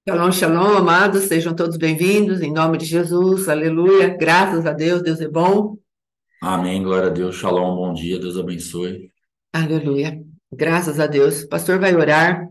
Shalom, shalom, amados, sejam todos bem-vindos, em nome de Jesus, aleluia, graças a Deus, Deus é bom, Amém, glória a Deus. Shalom, bom dia, Deus abençoe. aleluia, graças a Deus. O pastor vai orar,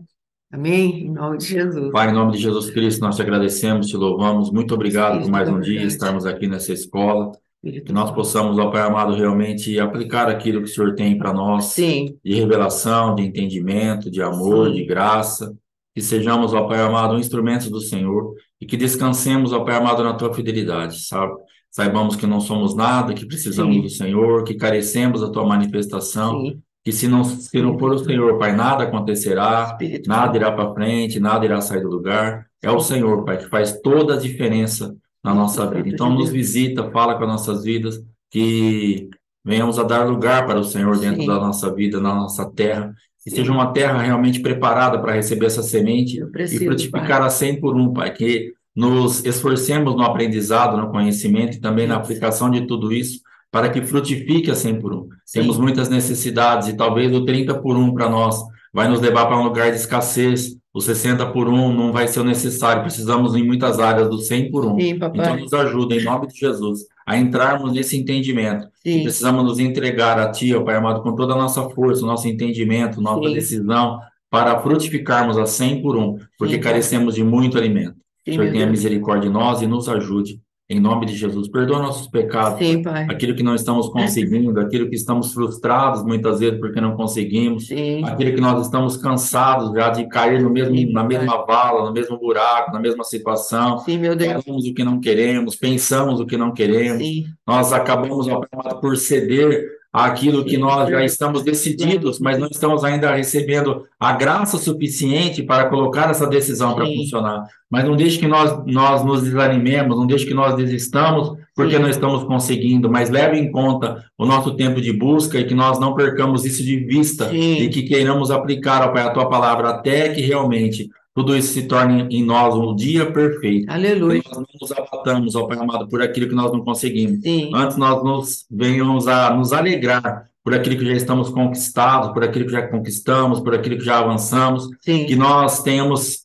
amém, em nome de Jesus. Pai, em nome de Jesus Cristo, nós te agradecemos, te louvamos. Muito obrigado por Espírito mais da um dia verdade, estarmos aqui nessa escola. Que Espírito nós Santo. possamos, ó Pai amado, realmente aplicar aquilo que o Senhor tem para nós, Sim, de revelação, de entendimento, de amor, de sim, graça. Que sejamos, ó Pai amado, instrumentos do Senhor e que descansemos, ó Pai amado, na tua fidelidade, sabe? Saibamos que não somos nada, que precisamos do sim, Senhor, que carecemos da tua manifestação, sim, que se não for Espírito o Santo, Senhor, Pai, nada acontecerá, Espírito nada Santo, irá para frente, nada irá sair do lugar. É o sim, Senhor, Pai, que faz toda a diferença na Espírito nossa vida. Santo de Então, nos Deus, visita, fala com as nossas vidas, que venhamos a dar lugar para o Senhor dentro da sim, nossa vida, na nossa terra, que seja sim, uma terra realmente preparada para receber essa semente eu e preciso, Pai, frutificar a 100 por um, Pai, que nos esforcemos no aprendizado, no conhecimento e também na isso, aplicação de tudo isso, para que frutifique a 100 por um. Temos sim, muitas necessidades e talvez o 30 por um para nós vai nos levar para um lugar de escassez. O 60 por um não vai ser o necessário, precisamos em muitas áreas do 100 por um. sim, Então, papai, nos ajuda, em nome de Jesus, a entrarmos nesse entendimento, que sim, precisamos nos entregar a Ti, ó Pai amado, com toda a nossa força, o nosso entendimento, nossa sim, decisão, para frutificarmos a 100 por um, porque sim, Pai, carecemos de muito alimento. O sim, Senhor meu tenha Deus, misericórdia de nós e nos ajude, em nome de Jesus. Perdoa nossos pecados, Pai. sim, Pai, Aquilo que não estamos conseguindo, aquilo que estamos frustrados muitas vezes porque não conseguimos, sim, aquilo que nós estamos cansados já de cair no mesmo, sim, na papai. mesma vala, no mesmo buraco, na mesma situação. Sim, meu Deus. Falamos o que não queremos, pensamos o que não queremos, Sim, nós acabamos ó, por ceder àquilo que sim, nós já perdoa. estamos Glória decididos, a mas não Deus. estamos ainda recebendo a graça suficiente para colocar essa decisão para Sim, funcionar. Mas não deixe que nós nos desanimemos, não deixe que nós desistamos, porque não sim, estamos conseguindo, mas leve em conta o nosso tempo de busca e que nós não percamos isso de vista e sim. que queiramos aplicar, ó Pai, a tua palavra até que realmente tudo isso se torne em nós um dia perfeito. Que Aleluia. nós não nos abatamos, ó Pai amado, por aquilo que nós não conseguimos. Sim, Antes nós nos venhamos a nos alegrar por aquilo que já estamos conquistados, por aquilo que já conquistamos, por aquilo que já avançamos, que sim, nós tenhamos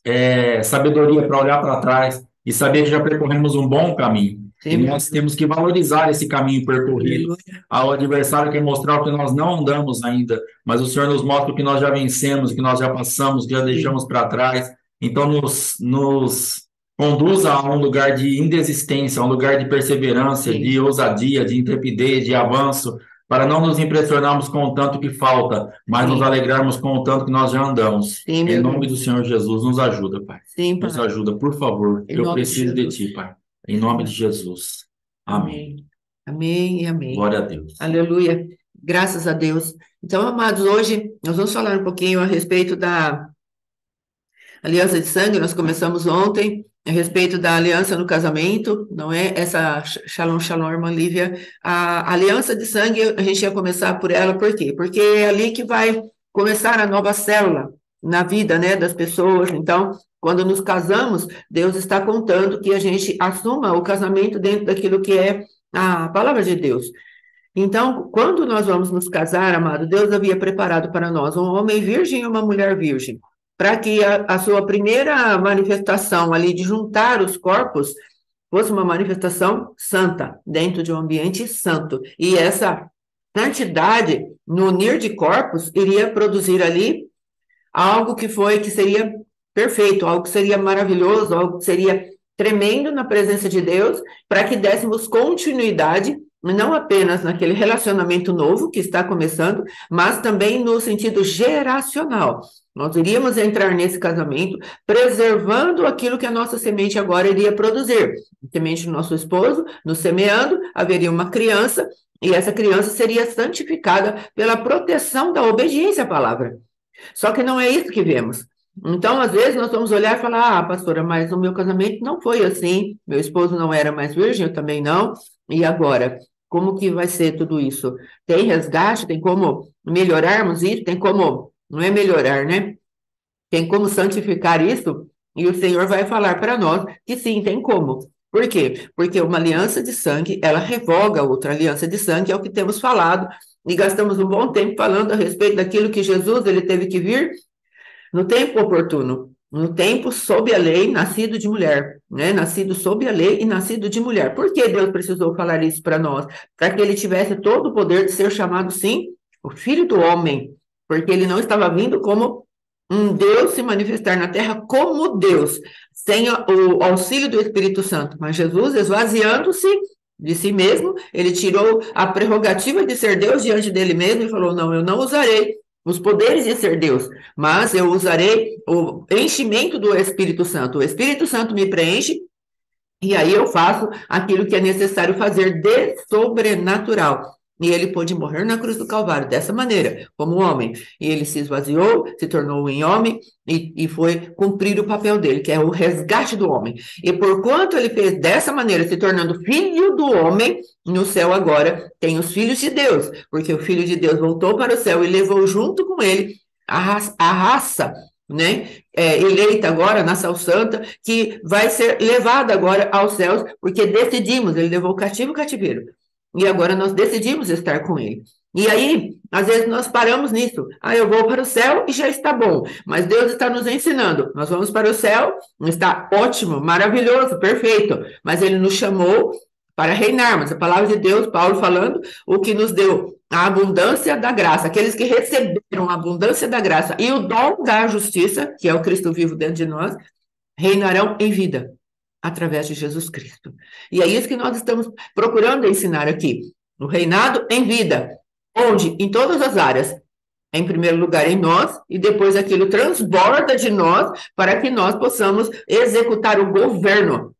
sabedoria para olhar para trás e saber que já percorremos um bom caminho. E sim, meu nós Deus. temos que valorizar esse caminho percorrido. Aleluia. Ao adversário quer mostrar o que nós não andamos ainda, mas o Senhor nos mostra o que nós já vencemos, o que nós já passamos, o que já Sim, deixamos para trás. Então, nos conduza a um lugar de indesistência, a um lugar de perseverança, de sim, ousadia, de intrepidez, de avanço, para não nos impressionarmos com o tanto que falta, mas nos sim, alegrarmos com o tanto que nós já andamos. sim, Em meu nome Deus. do Senhor Jesus, nos ajuda, Pai. Sim, Nos Pai. ajuda, por favor. Em Eu nome de preciso de Jesus. Ti, Pai. Em nome de Sim. Jesus. Amém. Amém. Amém e amém. Glória a Deus. Aleluia. Graças a Deus. Então, amados, hoje nós vamos falar um pouquinho a respeito da aliança de sangue. Nós começamos ontem a respeito da aliança no casamento, não é? Essa Shalom, Shalom, irmã Lívia. A aliança de sangue, a gente ia começar por ela, por quê? Porque é ali que vai começar a nova célula na vida, né, das pessoas. Então, quando nos casamos, Deus está contando que a gente assuma o casamento dentro daquilo que é a palavra de Deus. Então, quando nós vamos nos casar, amado, Deus havia preparado para nós um homem virgem e uma mulher virgem, para que a sua primeira manifestação ali de juntar os corpos fosse uma manifestação santa, dentro de um ambiente santo. E essa santidade no unir de corpos iria produzir ali algo que seria perfeito, algo que seria maravilhoso, algo que seria tremendo na presença de Deus, para que dessemos continuidade, não apenas naquele relacionamento novo que está começando, mas também no sentido geracional. Nós iríamos entrar nesse casamento preservando aquilo que a nossa semente agora iria produzir. A semente do nosso esposo, nos semeando, haveria uma criança, e essa criança seria santificada pela proteção da obediência à palavra. Só que não é isso que vemos. Então, às vezes, nós vamos olhar e falar: ah, pastora, mas o meu casamento não foi assim, meu esposo não era mais virgem, eu também não, e agora? Como que vai ser tudo isso? Tem resgate? Tem como melhorarmos isso? Tem como, não é melhorar, né? Tem como santificar isso? E o Senhor vai falar para nós que sim, tem como. Por quê? Porque uma aliança de sangue, ela revoga outra aliança de sangue, é o que temos falado, e gastamos um bom tempo falando a respeito daquilo que Jesus ele teve que vir no tempo oportuno. no tempo sob a lei, nascido de mulher, né? Nascido sob a lei e nascido de mulher. Por que Deus precisou falar isso para nós? Para que ele tivesse todo o poder de ser chamado, sim, o Filho do Homem, porque ele não estava vindo como um Deus se manifestar na terra como Deus, sem o auxílio do Espírito Santo. Mas Jesus, esvaziando-se de si mesmo, ele tirou a prerrogativa de ser Deus diante dele mesmo e falou: não, eu não usarei os poderes de ser Deus, mas eu usarei o enchimento do Espírito Santo. O Espírito Santo me preenche e aí eu faço aquilo que é necessário fazer de sobrenatural. E ele pôde morrer na cruz do Calvário dessa maneira, como homem. E ele se esvaziou, se tornou em homem e foi cumprir o papel dele, que é o resgate do homem. E porquanto ele fez dessa maneira, se tornando filho do homem, no céu agora tem os filhos de Deus, porque o filho de Deus voltou para o céu e levou junto com ele a raça, né? Eleita agora, nação santa, que vai ser levada agora aos céus, porque decidimos, ele levou o cativo o cativeiro, e agora nós decidimos estar com ele. E aí, às vezes nós paramos nisso. Eu vou para o céu e já está bom. Mas Deus está nos ensinando. Nós vamos para o céu, está ótimo, maravilhoso, perfeito. Mas ele nos chamou para reinarmos. A palavra de Deus, Paulo falando, o que nos deu a abundância da graça. Aqueles que receberam a abundância da graça e o dom da justiça, que é o Cristo vivo dentro de nós, reinarão em vida, através de Jesus Cristo. E é isso que nós estamos procurando ensinar aqui. O reinado em vida, onde, em todas as áreas, em primeiro lugar em nós, e depois aquilo transborda de nós, para que nós possamos executar o governo,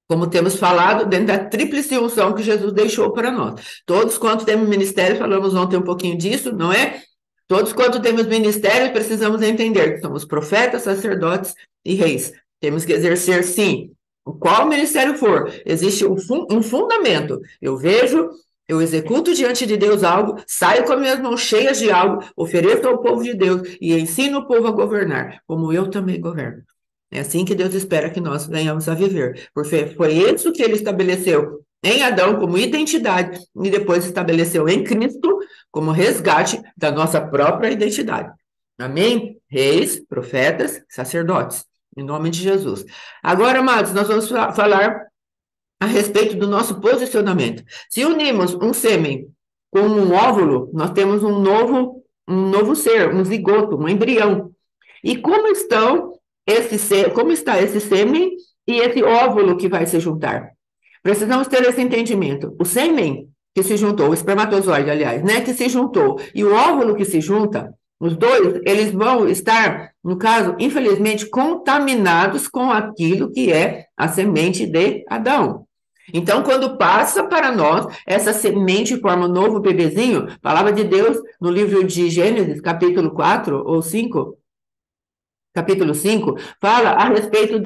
como temos falado, dentro da tríplice unção que Jesus deixou para nós. Todos quantos temos ministério, falamos ontem um pouquinho disso, não é? Todos quantos temos ministério, precisamos entender que somos profetas, sacerdotes e reis. Temos que exercer, sim, qual ministério for, existe um fundamento. Eu vejo, eu executo diante de Deus algo, saio com as minhas mãos cheias de algo, ofereço ao povo de Deus e ensino o povo a governar, como eu também governo. É assim que Deus espera que nós venhamos a viver, porque foi isso que ele estabeleceu em Adão como identidade e depois estabeleceu em Cristo como resgate da nossa própria identidade. Amém? Reis, profetas, sacerdotes. Em nome de Jesus. Agora, amados, nós vamos falar a respeito do nosso posicionamento. Se unimos um sêmen com um óvulo, nós temos um novo ser, um zigoto, um embrião. E como está esse sêmen e esse óvulo que vai se juntar? Precisamos ter esse entendimento. O sêmen que se juntou, o espermatozoide, aliás, né, que se juntou, e o óvulo que se junta, os dois, eles vão estar, no caso, infelizmente, contaminados com aquilo que é a semente de Adão. Então, quando passa para nós, essa semente forma um novo bebezinho, a palavra de Deus, no livro de Gênesis, capítulo 4 ou 5, capítulo 5, fala a respeito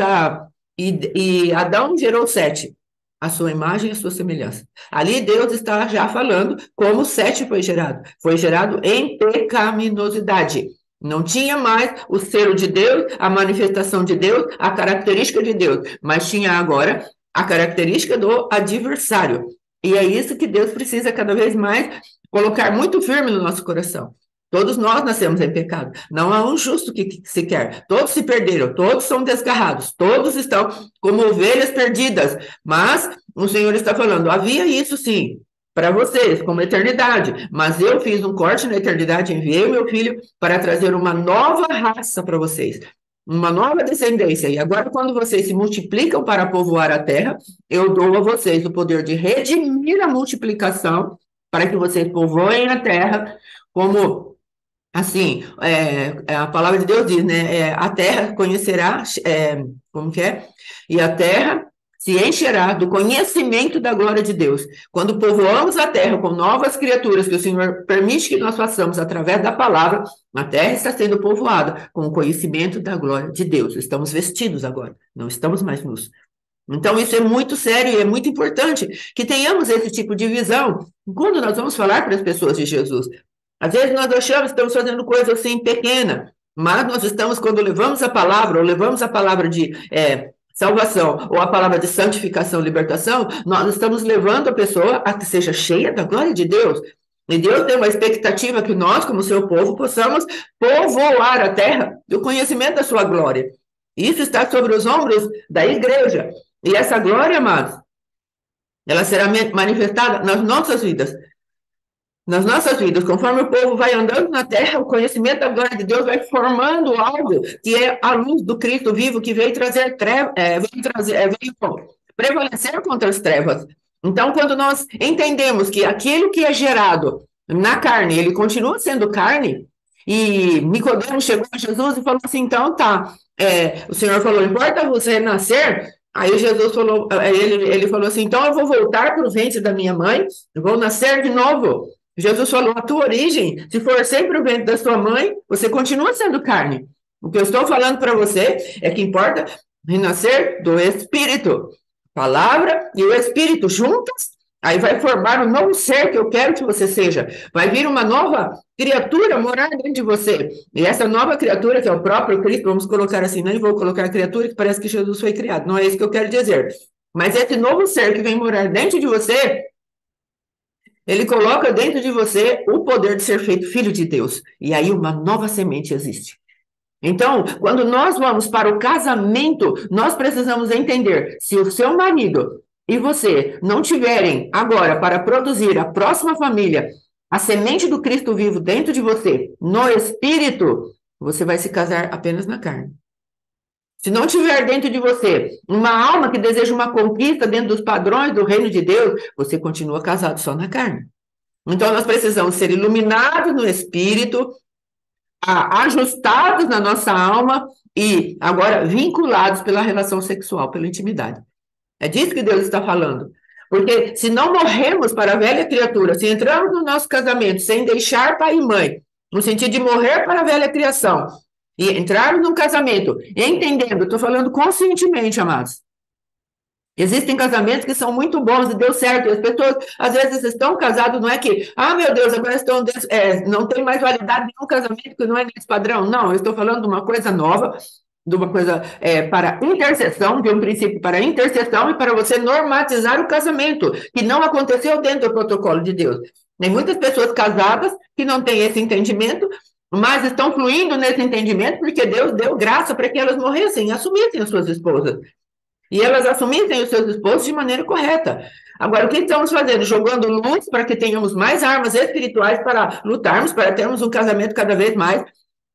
e Adão gerou Sete, a sua imagem e a sua semelhança. Ali Deus está já falando como Sete foi gerado. Foi gerado em pecaminosidade. Não tinha mais o selo de Deus, a manifestação de Deus, a característica de Deus, mas tinha agora a característica do adversário. E é isso que Deus precisa cada vez mais colocar muito firme no nosso coração. Todos nós nascemos em pecado. Não há um justo que se quer. Todos se perderam, todos são desgarrados, todos estão como ovelhas perdidas. Mas o Senhor está falando, havia isso sim, para vocês, como eternidade. Mas eu fiz um corte na eternidade, enviei o meu filho para trazer uma nova raça para vocês. Uma nova descendência. E agora, quando vocês se multiplicam para povoar a terra, eu dou a vocês o poder de redimir a multiplicação para que vocês povoem a terra como... Assim, a palavra de Deus diz, né? A terra conhecerá, como que é? E a terra se encherá do conhecimento da glória de Deus. Quando povoamos a terra com novas criaturas que o Senhor permite que nós façamos através da palavra, a terra está sendo povoada com o conhecimento da glória de Deus. Estamos vestidos agora, não estamos mais nus. Então, isso é muito sério e é muito importante que tenhamos esse tipo de visão quando nós vamos falar para as pessoas de Jesus. Às vezes nós achamos que estamos fazendo coisa assim pequena, mas nós estamos, quando levamos a palavra, ou levamos a palavra de salvação, ou a palavra de santificação, libertação, nós estamos levando a pessoa a que seja cheia da glória de Deus. E Deus tem uma expectativa que nós, como seu povo, possamos povoar a terra do conhecimento da sua glória. Isso está sobre os ombros da igreja. E essa glória, amados, ela será manifestada nas nossas vidas. Nas nossas vidas, conforme o povo vai andando na terra, o conhecimento da glória de Deus vai formando algo que é a luz do Cristo vivo que veio trazer veio prevalecer contra as trevas. Então, quando nós entendemos que aquilo que é gerado na carne, ele continua sendo carne, e Nicodemo chegou a Jesus e falou assim, então tá, o Senhor falou, importa você nascer? Aí Jesus falou, ele falou assim, então eu vou voltar para o ventre da minha mãe, eu vou nascer de novo. Jesus falou, a tua origem, se for sempre o ventre da sua mãe, você continua sendo carne. O que eu estou falando para você é que importa renascer do Espírito. Palavra e o Espírito juntas, aí vai formar um novo ser que eu quero que você seja. Vai vir uma nova criatura morar dentro de você. E essa nova criatura, que é o próprio Cristo, vamos colocar assim, nem vou colocar criatura, que parece que Jesus foi criado. Não é isso que eu quero dizer. Mas esse novo ser que vem morar dentro de você, ele coloca dentro de você o poder de ser feito filho de Deus. E aí uma nova semente existe. Então, quando nós vamos para o casamento, nós precisamos entender se o seu marido e você não tiverem agora para produzir a próxima família, a semente do Cristo vivo dentro de você, no espírito, você vai se casar apenas na carne. Se não tiver dentro de você uma alma que deseja uma conquista dentro dos padrões do reino de Deus, você continua casado só na carne. Então, nós precisamos ser iluminados no espírito, ajustados na nossa alma e agora vinculados pela relação sexual, pela intimidade. É disso que Deus está falando. Porque se não morremos para a velha criatura, se entramos no nosso casamento sem deixar pai e mãe, no sentido de morrer para a velha criação, e entrarmos no casamento, entendendo, estou falando conscientemente, amados. Existem casamentos que são muito bons e deu certo. As pessoas, às vezes, estão casados, não é que, meu Deus, agora estão, não tem mais validade nenhum casamento que não é nesse padrão. Não, eu estou falando de uma coisa nova, de uma coisa para intercessão, de um princípio para intercessão e para você normatizar o casamento, que não aconteceu dentro do protocolo de Deus. Tem muitas pessoas casadas que não têm esse entendimento, mas estão fluindo nesse entendimento porque Deus deu graça para que elas morressem e assumissem as suas esposas. E elas assumissem os seus esposos de maneira correta. Agora, o que estamos fazendo? Jogando luz para que tenhamos mais armas espirituais para lutarmos, para termos um casamento cada vez mais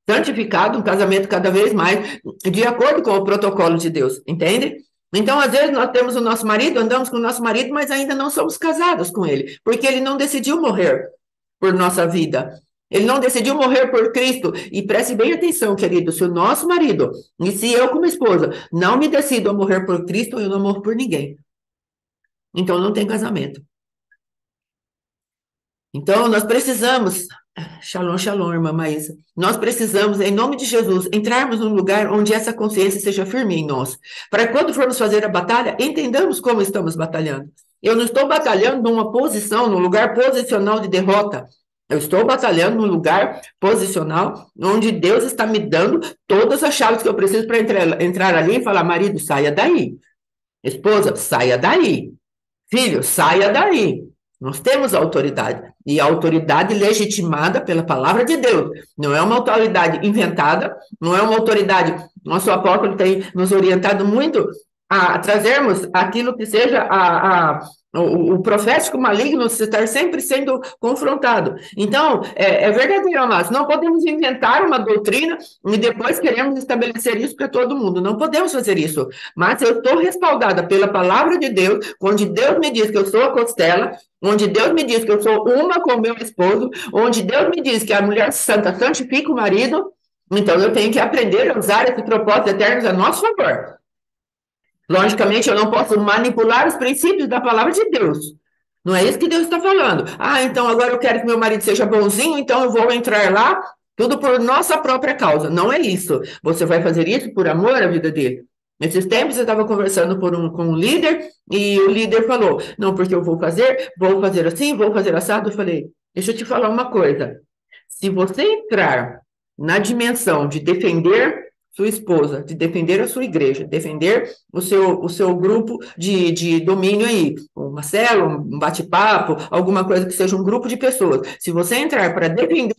santificado, um casamento cada vez mais de acordo com o protocolo de Deus, entende? Então, às vezes, nós temos o nosso marido, andamos com o nosso marido, mas ainda não somos casados com ele, porque ele não decidiu morrer por nossa vida. Ele não decidiu morrer por Cristo. E preste bem atenção, querido, se o nosso marido, e se eu como esposa, não me decido a morrer por Cristo, eu não morro por ninguém. Então não tem casamento. Então nós precisamos, shalom, shalom, irmã Maísa, nós precisamos, em nome de Jesus, entrarmos num lugar onde essa consciência seja firme em nós. Para quando formos fazer a batalha, entendamos como estamos batalhando. Eu não estou batalhando numa posição, num lugar posicional de derrota. Eu estou batalhando num lugar posicional onde Deus está me dando todas as chaves que eu preciso para entrar ali e falar, marido, saia daí. Esposa, saia daí. Filho, saia daí. Nós temos autoridade. E a autoridade legitimada pela palavra de Deus. Não é uma autoridade inventada, não é uma autoridade... Nosso apóstolo tem nos orientado muito a trazermos aquilo que seja o profético maligno estar sempre sendo confrontado. Então, é verdadeiro, amados. Não podemos inventar uma doutrina e depois queremos estabelecer isso para todo mundo. Não podemos fazer isso. Mas eu estou respaldada pela palavra de Deus, onde Deus me diz que eu sou a costela, onde Deus me diz que eu sou uma com o meu esposo, onde Deus me diz que a mulher santa santifica o marido. Então, eu tenho que aprender a usar esse propósito eterno a nosso favor. Logicamente, eu não posso manipular os princípios da palavra de Deus. Não é isso que Deus está falando. Então agora eu quero que meu marido seja bonzinho, então eu vou entrar lá, tudo por nossa própria causa. Não é isso. Você vai fazer isso por amor à vida dele. Nesses tempos eu estava conversando com um líder, e o líder falou, não, porque eu vou fazer assim, vou fazer assado. Eu falei, deixa eu te falar uma coisa. Se você entrar na dimensão de defender sua esposa, de defender a sua igreja, defender o seu grupo de domínio aí, uma célula, um bate-papo, alguma coisa que seja um grupo de pessoas. Se você entrar para defender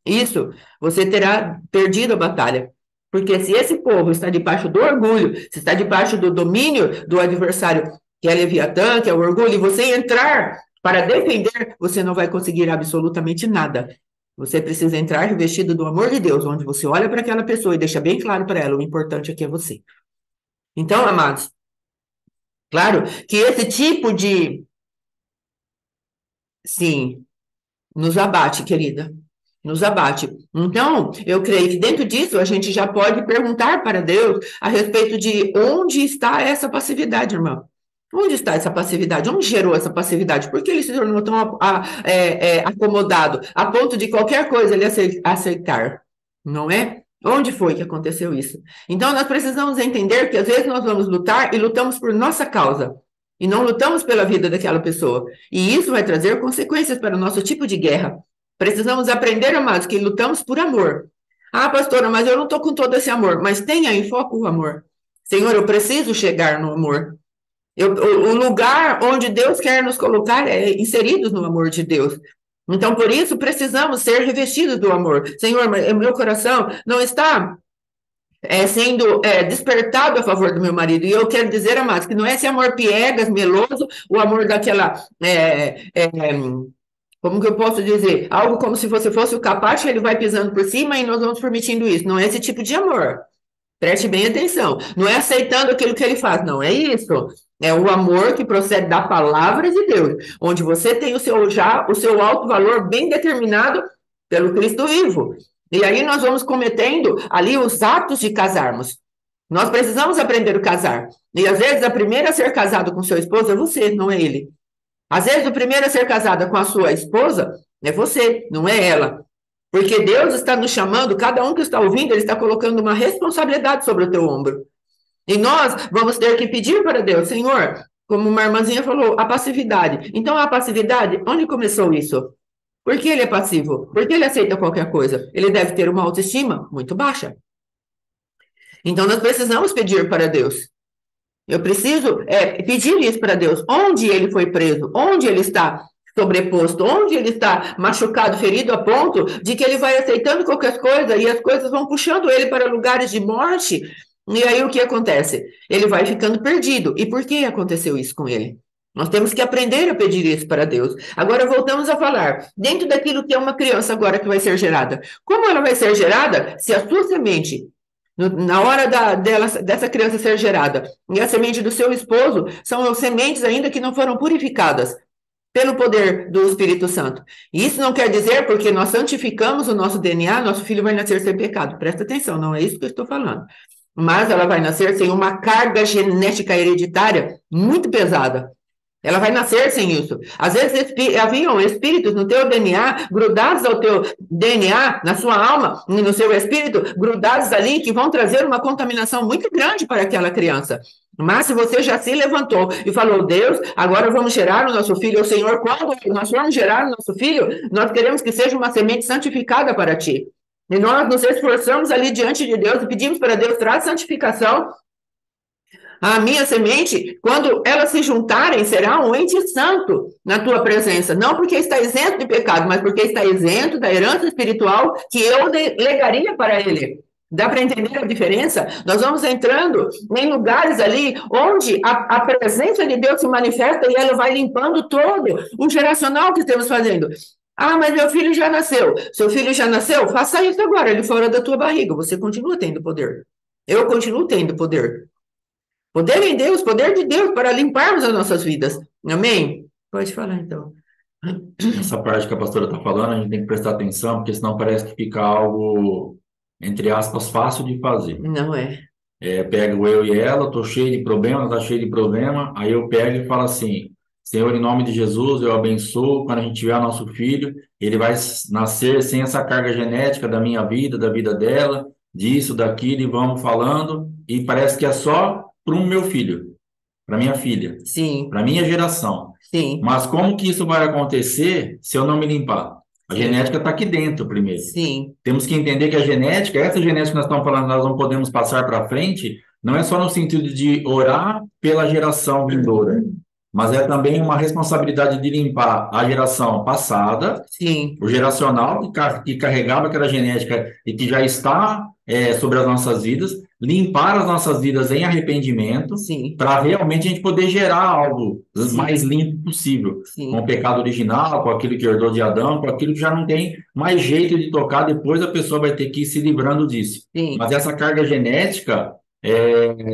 isso, você terá perdido a batalha. Porque se esse povo está debaixo do orgulho, se está debaixo do domínio do adversário, que é Leviatã, que é o orgulho, e você entrar para defender, você não vai conseguir absolutamente nada. Você precisa entrar revestido do amor de Deus, onde você olha para aquela pessoa e deixa bem claro para ela, o importante aqui é você. Então, amados, claro que esse tipo de... Sim, nos abate, querida. Nos abate. Então, eu creio que dentro disso a gente já pode perguntar para Deus a respeito de onde está essa passividade, irmão. Onde está essa passividade? Onde gerou essa passividade? Por que ele se tornou tão acomodado, a ponto de qualquer coisa ele aceitar? Não é? Onde foi que aconteceu isso? Então, nós precisamos entender que às vezes nós vamos lutar e lutamos por nossa causa. E não lutamos pela vida daquela pessoa. E isso vai trazer consequências para o nosso tipo de guerra. Precisamos aprender, amados, que lutamos por amor. Ah, pastora, mas eu não estou com todo esse amor. Mas tenha em foco o amor. Senhor, eu preciso chegar no amor. O lugar onde Deus quer nos colocar é inseridos no amor de Deus. Então, por isso, precisamos ser revestidos do amor. Senhor, meu coração não está sendo despertado a favor do meu marido. E eu quero dizer, amados, que não é esse amor piegas, meloso, o amor daquela... como que eu posso dizer? Algo como se você fosse o capacho, ele vai pisando por cima e nós vamos permitindo isso. Não é esse tipo de amor. Preste bem atenção. Não é aceitando aquilo que ele faz, não é isso. É o amor que procede da palavra de Deus, onde você tem o seu alto valor bem determinado pelo Cristo vivo. E aí nós vamos cometendo ali os atos de casarmos. Nós precisamos aprender a casar. E às vezes a primeira a ser casado com seu esposo é você, não é ele. Às vezes o primeiro a ser casada com a sua esposa é você, não é ela. Porque Deus está nos chamando, cada um que está ouvindo, ele está colocando uma responsabilidade sobre o teu ombro. E nós vamos ter que pedir para Deus, Senhor, como uma irmãzinha falou, a passividade. Então, a passividade, onde começou isso? Por que ele é passivo? Por que ele aceita qualquer coisa? Ele deve ter uma autoestima muito baixa. Então, nós precisamos pedir para Deus. Eu preciso pedir isso para Deus. Onde ele foi preso? Onde ele está sobreposto? Onde ele está machucado, ferido a ponto de que ele vai aceitando qualquer coisa e as coisas vão puxando ele para lugares de morte? E aí o que acontece? Ele vai ficando perdido. E por que aconteceu isso com ele? Nós temos que aprender a pedir isso para Deus. Agora voltamos a falar, dentro daquilo que é uma criança agora que vai ser gerada. Como ela vai ser gerada se a sua semente, na hora dessa criança ser gerada, e a semente do seu esposo são sementes ainda que não foram purificadas pelo poder do Espírito Santo. E isso não quer dizer porque nós santificamos o nosso DNA, nosso filho vai nascer sem pecado. Presta atenção, não é isso que eu estou falando. Mas ela vai nascer sem uma carga genética hereditária muito pesada. Ela vai nascer sem isso. Às vezes haviam espíritos no teu DNA, grudados ao teu DNA, na sua alma, no seu espírito, grudados ali, que vão trazer uma contaminação muito grande para aquela criança. Mas se você já se levantou e falou, Deus, agora vamos gerar o nosso filho, o Senhor, quando nós formos gerar o nosso filho, nós queremos que seja uma semente santificada para ti. E nós nos esforçamos ali diante de Deus e pedimos para Deus, traz santificação. A minha semente, quando elas se juntarem, será um ente santo na tua presença. Não porque está isento de pecado, mas porque está isento da herança espiritual que eu legaria para ele. Dá para entender a diferença? Nós vamos entrando em lugares ali onde a presença de Deus se manifesta e ela vai limpando todo o geracional que estamos fazendo. Ah, mas meu filho já nasceu. Seu filho já nasceu? Faça isso agora, ele fora da tua barriga. Você continua tendo poder. Eu continuo tendo poder. Poder em Deus, poder de Deus para limparmos as nossas vidas. Amém? Pode falar, então. Essa parte que a pastora está falando, a gente tem que prestar atenção, porque senão parece que fica algo, entre aspas, fácil de fazer. Não é. Pego eu e ela, estou cheio de problema, ela está cheia de problema, aí eu pego e falo assim, Senhor, em nome de Jesus, eu abençoo, quando a gente tiver nosso filho, ele vai nascer sem essa carga genética da minha vida, da vida dela, disso, daquilo, e vamos falando, e parece que é só para o meu filho, para minha filha, Sim, para minha geração. sim, Mas como que isso vai acontecer se eu não me limpar? A genética está aqui dentro primeiro. sim, Temos que entender que a genética, essa genética que nós estamos falando, nós não podemos passar para frente, não é só no sentido de orar pela geração vindoura, mas é também uma responsabilidade de limpar a geração passada, sim, o geracional que carregava aquela genética e que já está sobre as nossas vidas, limpar as nossas vidas em arrependimento, sim, para realmente a gente poder gerar algo mais sim, limpo possível, com o sim, pecado original, com aquilo que herdou de Adão, com aquilo que já não tem mais jeito de tocar, depois a pessoa vai ter que ir se livrando disso. sim, Mas essa carga genética,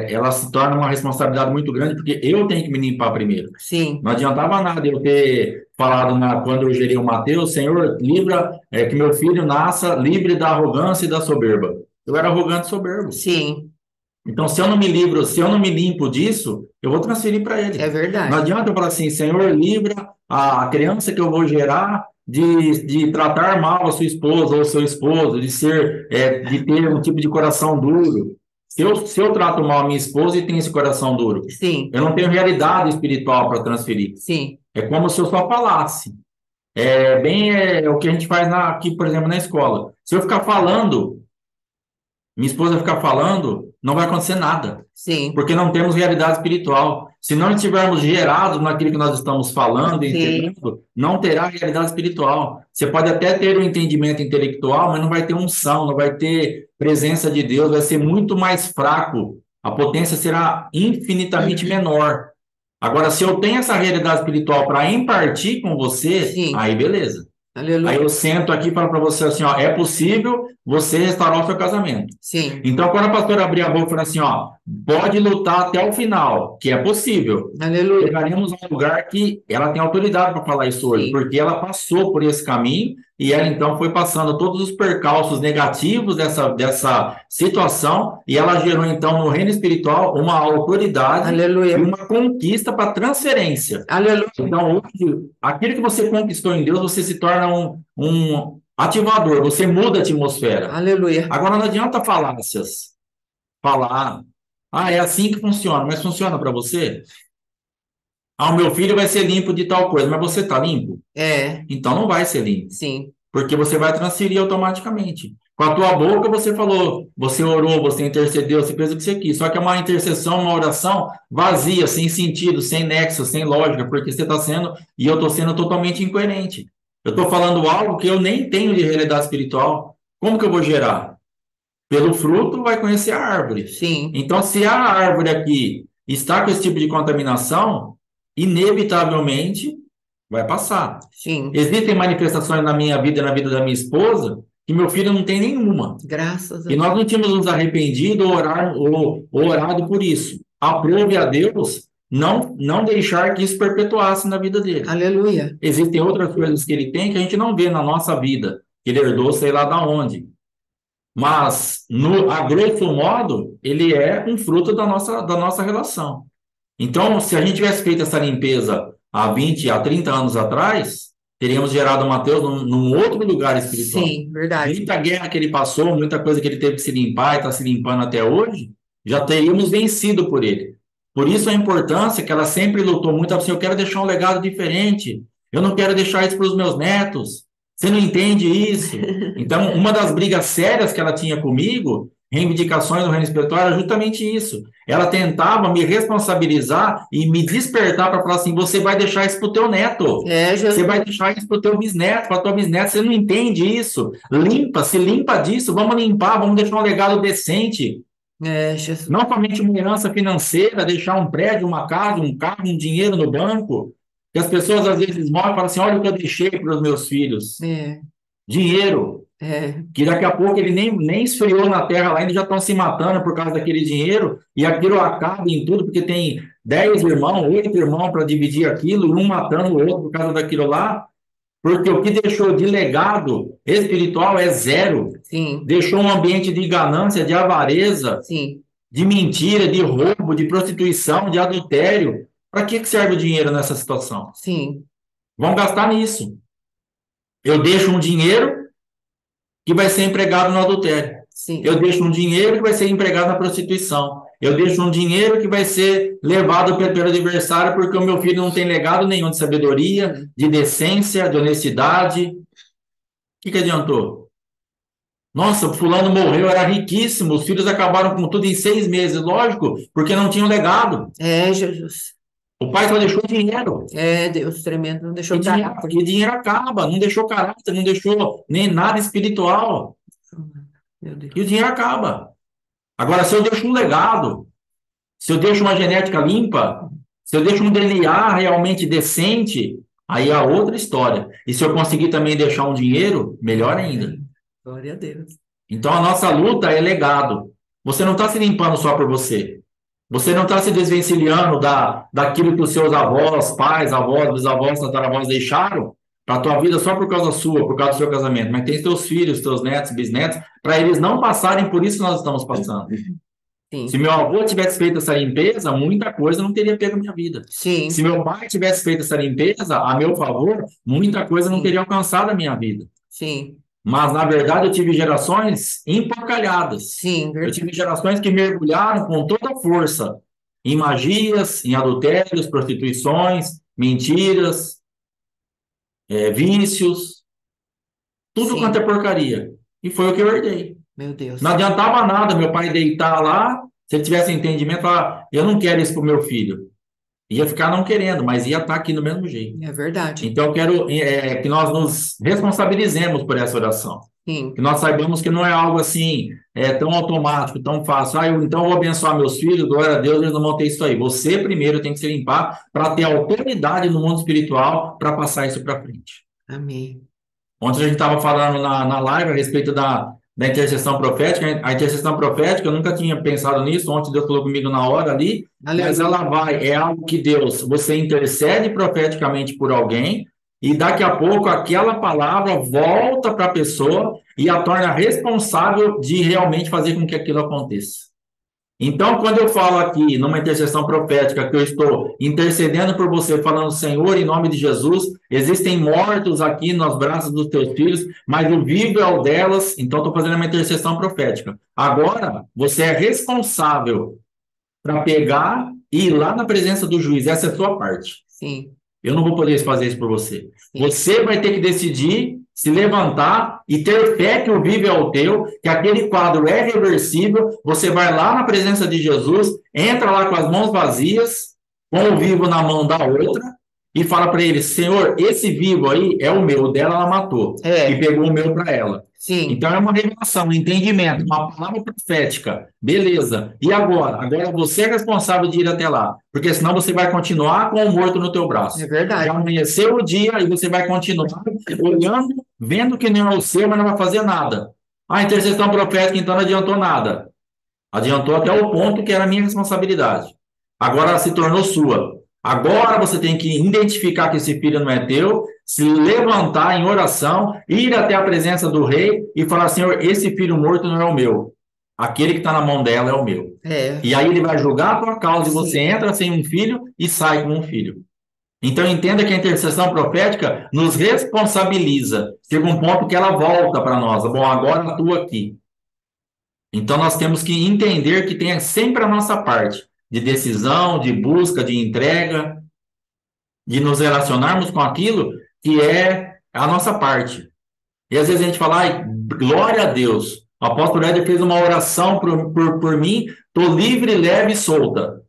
ela se torna uma responsabilidade muito grande, porque eu tenho que me limpar primeiro. sim, Não adiantava nada eu ter falado quando eu gerei o Mateus, Senhor, livra, que meu filho nasça livre da arrogância e da soberba. Eu era arrogante e soberbo. sim, Então, se eu não me livro, se eu não me limpo disso, eu vou transferir para é ele. Não verdade. adianta eu falar assim, Senhor, livra a criança que eu vou gerar de tratar mal a sua esposa ou seu esposo, de ter um tipo de coração duro. Se eu trato mal a minha esposa e tenho esse coração duro, Sim, eu não tenho realidade espiritual para transferir. sim, É como se eu só falasse. É bem o que a gente faz aqui, por exemplo, na escola. Se eu ficar falando, minha esposa ficar falando, não vai acontecer nada, sim, porque não temos realidade espiritual. Se não estivermos gerados naquilo que nós estamos falando e sim, entendendo, não terá realidade espiritual. Você pode até ter um entendimento intelectual, mas não vai ter unção, não vai ter presença de Deus, vai ser muito mais fraco. A potência será infinitamente menor. Agora, se eu tenho essa realidade espiritual para impartir com você, sim, aí beleza. Aí aleluia, eu sento aqui e falo para você assim, ó, é possível você restaurar o seu casamento. sim, Então, quando a pastora abrir a boca e falar assim, ó, pode lutar até o final, que é possível. aleluia, Chegaremos a um lugar que ela tem autoridade para falar isso hoje, sim, porque ela passou por esse caminho e ela então foi passando todos os percalços negativos dessa situação e ela gerou então no reino espiritual uma autoridade e aleluia, uma conquista para transferência. aleluia, Então, hoje, aquilo que você conquistou em Deus, você se torna um ativador, você muda a atmosfera. aleluia, Agora, não adianta falácias, falar, é assim que funciona, mas funciona para você? O meu filho vai ser limpo de tal coisa, mas você está limpo? é, Então não vai ser limpo, sim, porque você vai transferir automaticamente. Com a tua boca você falou, você orou, você intercedeu, você fez o que você quis. Só que é uma intercessão, uma oração vazia, sem sentido, sem nexo, sem lógica, porque você está sendo, e eu estou sendo totalmente incoerente. Eu estou falando algo que eu nem tenho de realidade espiritual. Como que eu vou gerar? Pelo fruto vai conhecer a árvore. sim, Então, se a árvore aqui está com esse tipo de contaminação, inevitavelmente vai passar. sim, Existem manifestações na minha vida e na vida da minha esposa que meu filho não tem nenhuma. graças a E nós Deus, não tínhamos nos arrependido ou orado por isso. Aprove a Deus não deixar que isso perpetuasse na vida dele. aleluia, Existem outras coisas que ele tem que a gente não vê na nossa vida, que ele herdou sei lá da onde. Mas, a grosso modo, ele é um fruto da nossa relação. Então, se a gente tivesse feito essa limpeza há 20, há 30 anos atrás, teríamos gerado Mateus num outro lugar espiritual. sim, verdade, Muita guerra que ele passou, muita coisa que ele teve que se limpar e está se limpando até hoje, já teríamos vencido por ele. Por isso a importância que ela sempre lutou muito, assim, eu quero deixar um legado diferente, eu não quero deixar isso para os meus netos, você não entende isso? Então, uma das brigas sérias que ela tinha comigo, reivindicações no reino espiritual, era justamente isso. Ela tentava me responsabilizar e me despertar para falar assim: você vai deixar isso para o teu neto. é, Você Jesus, vai deixar isso para o teu bisneto, para a tua bisneta. Você não entende isso. Limpa, se limpa disso. Vamos limpar, vamos deixar um legado decente. é, Jesus, Não somente uma herança financeira, deixar um prédio, uma casa, um carro, um dinheiro no banco. Que as pessoas às vezes morrem e falam assim: olha o que eu deixei para os meus filhos. é, Dinheiro, é, que daqui a pouco ele nem esfriou na terra lá, eles já estão se matando por causa daquele dinheiro, e aquilo acaba em tudo, porque tem 10 irmãos, 8 irmãos para dividir aquilo, e um matando o outro por causa daquilo lá, porque o que deixou de legado espiritual é zero. sim, Deixou um ambiente de ganância, de avareza, sim, de mentira, de roubo, de prostituição, de adultério. Para que serve o dinheiro nessa situação? sim, Vamos gastar nisso. Eu deixo um dinheiro que vai ser empregado no adultério. sim, Eu deixo um dinheiro que vai ser empregado na prostituição. Eu deixo um dinheiro que vai ser levado pelo adversário porque o meu filho não tem legado nenhum de sabedoria, sim, de decência, de honestidade. O que adiantou? Nossa, o fulano morreu, era riquíssimo, os filhos acabaram com tudo em 6 meses, lógico, porque não tinham legado. é, Jesus, O pai só deixou dinheiro. É, Deus tremendo, não deixou E dinheiro, caráter. e dinheiro acaba, não deixou caráter, não deixou nem nada espiritual. Meu E o Deus. dinheiro acaba. Agora, se eu deixo um legado, se eu deixo uma genética limpa, se eu deixo um DNA realmente decente, aí é outra história. E se eu conseguir também deixar um dinheiro, melhor ainda. Glória a Deus. Então, a nossa luta é legado. Você não está se limpando só por você. Você não está se desvencilhando daquilo que os seus avós, pais, avós, bisavós, tataravós deixaram para a tua vida só por causa sua, por causa do seu casamento. Mas tem teus filhos, teus netos, bisnetos, para eles não passarem por isso que nós estamos passando. Se Sim, meu avô tivesse feito essa limpeza, muita coisa não teria pego minha vida. Se sim, meu pai tivesse feito essa limpeza a meu favor, muita coisa não sim, teria alcançado a minha vida. sim, Mas, na verdade, eu tive gerações empacalhadas. sim, Eu tive verdade. gerações que mergulharam com toda a força em magias, em adultérios, prostituições, mentiras, vícios, tudo quanto é Sim, porcaria. E foi o que eu herdei. meu Não Deus. adiantava nada meu pai deitar lá, se ele tivesse entendimento, falar, eu não quero isso para o meu filho. Ia ficar não querendo, mas ia estar aqui do mesmo jeito. É verdade. Então, eu quero que nós nos responsabilizemos por essa oração. Que Sim, nós saibamos que não é algo assim, tão automático, tão fácil. Então eu vou abençoar meus filhos, glória a Deus, eles não vão ter isso aí. Você primeiro tem que se limpar para ter autoridade no mundo espiritual para passar isso para frente. amém. Ontem a gente estava falando na live a respeito da intercessão profética. A intercessão profética, eu nunca tinha pensado nisso. Ontem Deus falou comigo na hora ali, mas Aleluia. ela é algo que Deus, você intercede profeticamente por alguém, e daqui a pouco aquela palavra volta para a pessoa e a torna responsável de realmente fazer com que aquilo aconteça. Então, quando eu falo aqui numa intercessão profética, que eu estou intercedendo por você, falando, Senhor, em nome de Jesus, existem mortos aqui nos braços dos teus filhos, mas o vivo é o delas, então estou fazendo uma intercessão profética. Agora, você é responsável para pegar e ir lá na presença do juiz, essa é a sua parte. Sim, Eu não vou poder fazer isso por você. sim, Você vai ter que decidir, se levantar e ter fé que o vivo é o teu, que aquele quadro é reversível. Você vai lá na presença de Jesus, entra lá com as mãos vazias, com o vivo na mão da outra, e fala para ele: Senhor, esse vivo aí é o meu, o dela ela matou, e é, pegou o meu para ela. sim, Então é uma revelação, um entendimento, uma palavra profética. Beleza. E agora? Agora você é responsável de ir até lá, porque senão você vai continuar com o morto no teu é braço. Já verdade. amanheceu o dia e você vai continuar olhando, vendo que não é o seu, mas não vai fazer nada. A intercessão profética então não adiantou nada. Adiantou até o ponto que era a minha responsabilidade. Agora ela se tornou sua. Agora você tem que identificar que esse filho não é teu, se levantar em oração, ir até a presença do rei e falar: Senhor, esse filho morto não é o meu. Aquele que está na mão dela é o meu. É, E aí ele vai julgar a tua causa e você sim, entra sem um filho e sai com um filho. Então entenda que a intercessão profética nos responsabiliza. Chega um ponto que ela volta para nós. Bom, agora atua aqui. Então, nós temos que entender que tem sempre a nossa parte de decisão, de busca, de entrega, de nos relacionarmos com aquilo que é a nossa parte. E às vezes a gente fala, ai, glória a Deus. O apóstolo Éder fez uma oração por mim, estou livre, leve e solta.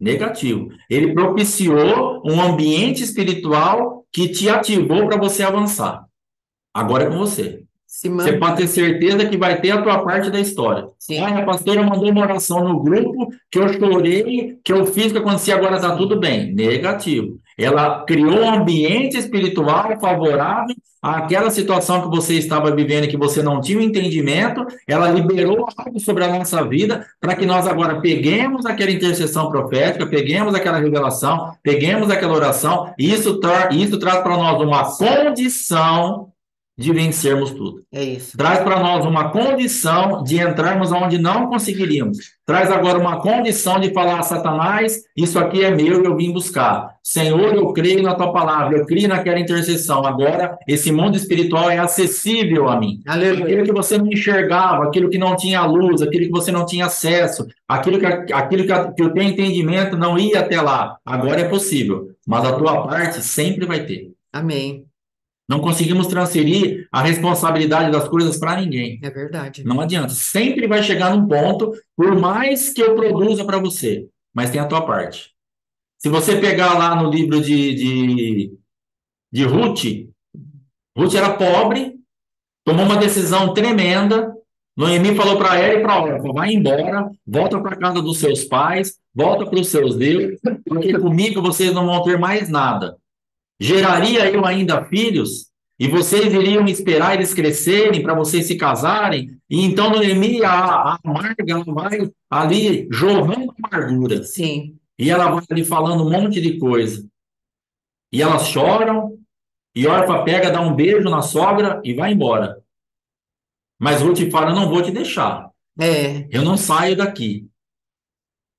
Negativo. Ele propiciou um ambiente espiritual que te ativou para você avançar. Agora é com você. se Você manda, pode ter certeza que vai ter a tua parte da história. sim, Ah, a pastora mandou uma oração no grupo que eu chorei, que eu fiz, que aconteceu, agora está tudo sim, bem. Negativo. Ela criou um ambiente espiritual favorável àquela situação que você estava vivendo e que você não tinha o entendimento. Ela liberou algo sobre a nossa vida para que nós agora peguemos aquela intercessão profética, peguemos aquela revelação, peguemos aquela oração. E isso traz para nós uma condição de vencermos tudo. é isso. Traz para nós uma condição de entrarmos onde não conseguiríamos. Traz agora uma condição de falar a Satanás, isso aqui é meu e eu vim buscar. Senhor, eu creio na tua palavra, eu creio naquela intercessão. Agora, esse mundo espiritual é acessível a mim. Aleluia. Aquilo que você não enxergava, aquilo que não tinha luz, aquilo que você não tinha acesso, que o teu entendimento não ia até lá. Agora é possível, mas a tua parte sempre vai ter. Amém. Não conseguimos transferir a responsabilidade das coisas para ninguém. É verdade. Não adianta. Sempre vai chegar num ponto, por mais que eu produza para você, mas tem a tua parte. Se você pegar lá no livro de Ruth, Ruth era pobre, tomou uma decisão tremenda. Noemi falou para ela e para Orfa: vai embora, volta para casa dos seus pais, volta para os seus deuses, porque comigo vocês não vão ter mais nada. Geraria eu ainda filhos, e vocês iriam esperar eles crescerem para vocês se casarem, e então Noemi, a amarga, ela vai ali jorrando amargura, Sim. e ela vai ali falando um monte de coisa. E elas choram, e Orfa pega, dá um beijo na sogra e vai embora. Mas Ruth fala: eu não vou te deixar, É, eu não saio daqui.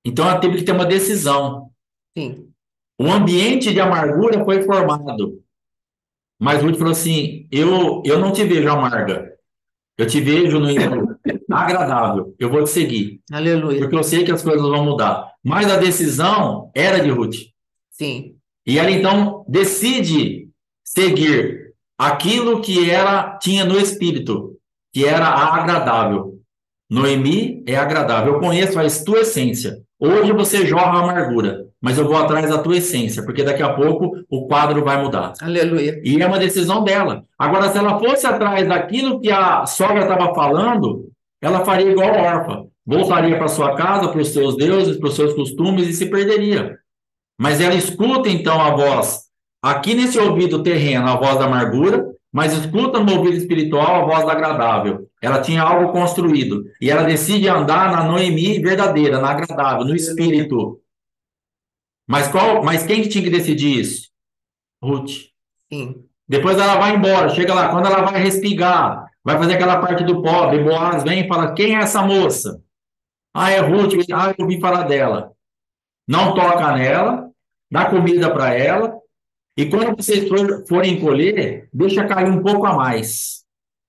Então ela teve que ter uma decisão. sim. O ambiente de amargura foi formado. Mas Ruth falou assim: eu não te vejo amarga, eu te vejo no agradável, eu vou te seguir, Aleluia. porque eu sei que as coisas vão mudar. Mas a decisão era de Ruth. Sim. E ela então decide seguir aquilo que ela tinha no espírito, que era a agradável. Noemi é agradável. Eu conheço a tua essência. Hoje você jorra a amargura, mas eu vou atrás da tua essência, porque daqui a pouco o quadro vai mudar. Aleluia. E é uma decisão dela. Agora, se ela fosse atrás daquilo que a sogra estava falando, ela faria igual a Orfa. Voltaria para sua casa, para os seus deuses, para os seus costumes e se perderia. Mas ela escuta então a voz, aqui nesse ouvido terreno, a voz da amargura, mas escuta no ouvido espiritual a voz da agradável. Ela tinha algo construído. E ela decide andar na Noemi verdadeira, na agradável, no espírito. Mas quem que tinha que decidir isso? Ruth. Sim. Depois ela vai embora, chega lá, quando ela vai respigar, vai fazer aquela parte do pobre, Boaz vem e fala: quem é essa moça? Ah, é Ruth. Ah, eu ouvi falar dela. Não toca nela, dá comida para ela, e quando vocês forem colher, deixa cair um pouco a mais.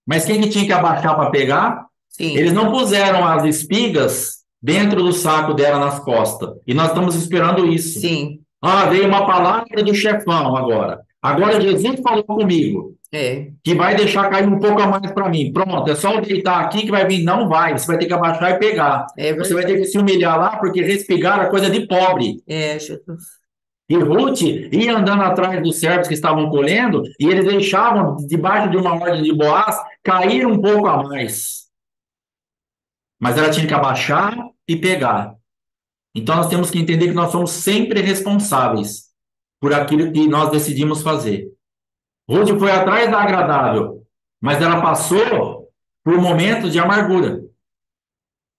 Mas quem que tinha que abaixar para pegar? Sim. Eles não puseram as espigas dentro do saco dela nas costas. E nós estamos esperando isso. Sim. Ah, veio uma palavra do chefão agora. Agora Jesus falou comigo. É. Que vai deixar cair um pouco a mais para mim. Pronto, é só eu deitar aqui que vai vir. Não vai, você vai ter que abaixar e pegar. É Você vai ter que se humilhar lá, porque respigar é coisa de pobre. É, Jesus. E Ruth ia andando atrás dos servos que estavam colhendo, e eles deixavam, debaixo de uma ordem de Boaz, cair um pouco a mais. Mas ela tinha que abaixar e pegar. Então nós temos que entender que nós somos sempre responsáveis por aquilo que nós decidimos fazer. Ruth foi atrás da agradável, mas ela passou por momentos de amargura.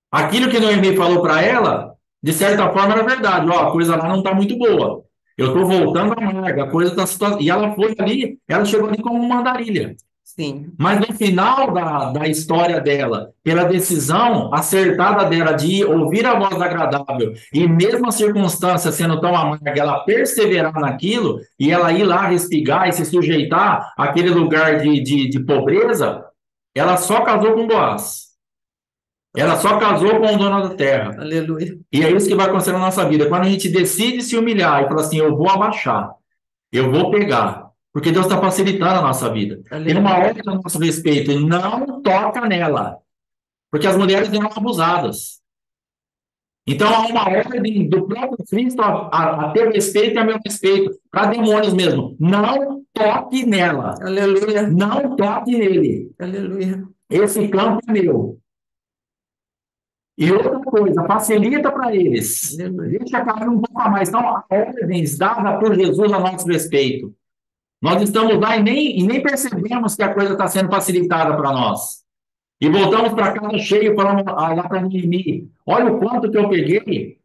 Aquilo que Noemi falou para ela, de certa forma, era verdade. Ó, a coisa lá não está muito boa. Eu estou voltando amarga, a coisa está situação. E ela foi ali, ela chegou ali como uma andarilha. Sim. Mas no final da história dela, pela decisão acertada dela de ouvir a voz agradável, e mesmo a circunstância sendo tão amarga, ela perseverar naquilo, e ela ir lá respigar e se sujeitar àquele lugar de pobreza, ela só casou com Boaz. Ela só casou com o dono da terra. Aleluia. E é isso que vai acontecer na nossa vida. Quando a gente decide se humilhar e falar assim: eu vou abaixar, eu vou pegar, porque Deus está facilitando a nossa vida. Aleluia. Tem uma ordem a nosso respeito: não toca nela, porque as mulheres eram abusadas. Então há uma ordem do próprio Cristo a ter respeito e a meu respeito, para demônios mesmo. Não toque nela. Aleluia. Não toque nele. Aleluia. Esse campo é meu. E outra coisa, facilita para eles. Aleluia. Deixa cair um pouco a mais. Então, a ordens dadas por Jesus a nosso respeito. Nós estamos lá e nem percebemos que a coisa está sendo facilitada para nós. E voltamos para casa cheia, falando lá para Noemi: olha o quanto que eu peguei.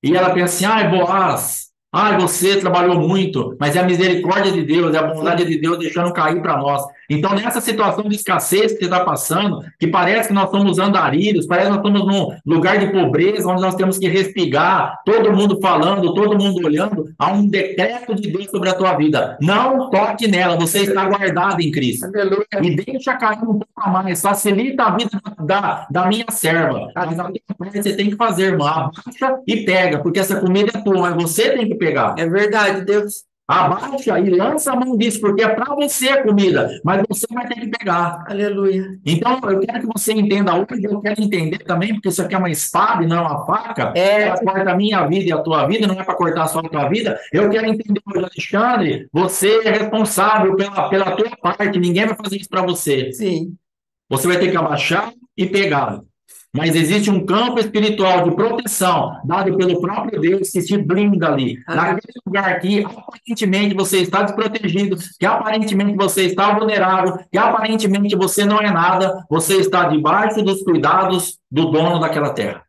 E ela pensa assim: ai, Boaz, ai, você trabalhou muito, mas é a misericórdia de Deus, é a bondade de Deus deixando cair para nós. Então, nessa situação de escassez que você está passando, que parece que nós somos andarilhos, parece que nós estamos num lugar de pobreza, onde nós temos que respigar, todo mundo falando, todo mundo olhando, há um decreto de Deus sobre a tua vida. Não toque nela, você está guardado em Cristo. Aleluia. E deixa cair um pouco a mais, facilita a vida da minha serva. Mas a você tem que fazer, irmão, abaixa e pega, porque essa comida é tua, mas você tem que pegar. É verdade, Deus. Abaixa e lança a mão disso, porque é para você a comida, mas você vai ter que pegar. Aleluia. Então, eu quero que você entenda hoje, eu quero entender também, porque isso aqui é uma espada e não é uma faca, ela corta a minha vida e a tua vida, não é para cortar só a tua vida. Eu quero entender hoje, Alexandre, você é responsável pela tua parte, ninguém vai fazer isso para você. Sim. Você vai ter que abaixar e pegar. Mas existe um campo espiritual de proteção dado pelo próprio Deus que te blinda ali. Naquele lugar que aparentemente você está desprotegido, que aparentemente você está vulnerável, que aparentemente você não é nada, você está debaixo dos cuidados do dono daquela terra.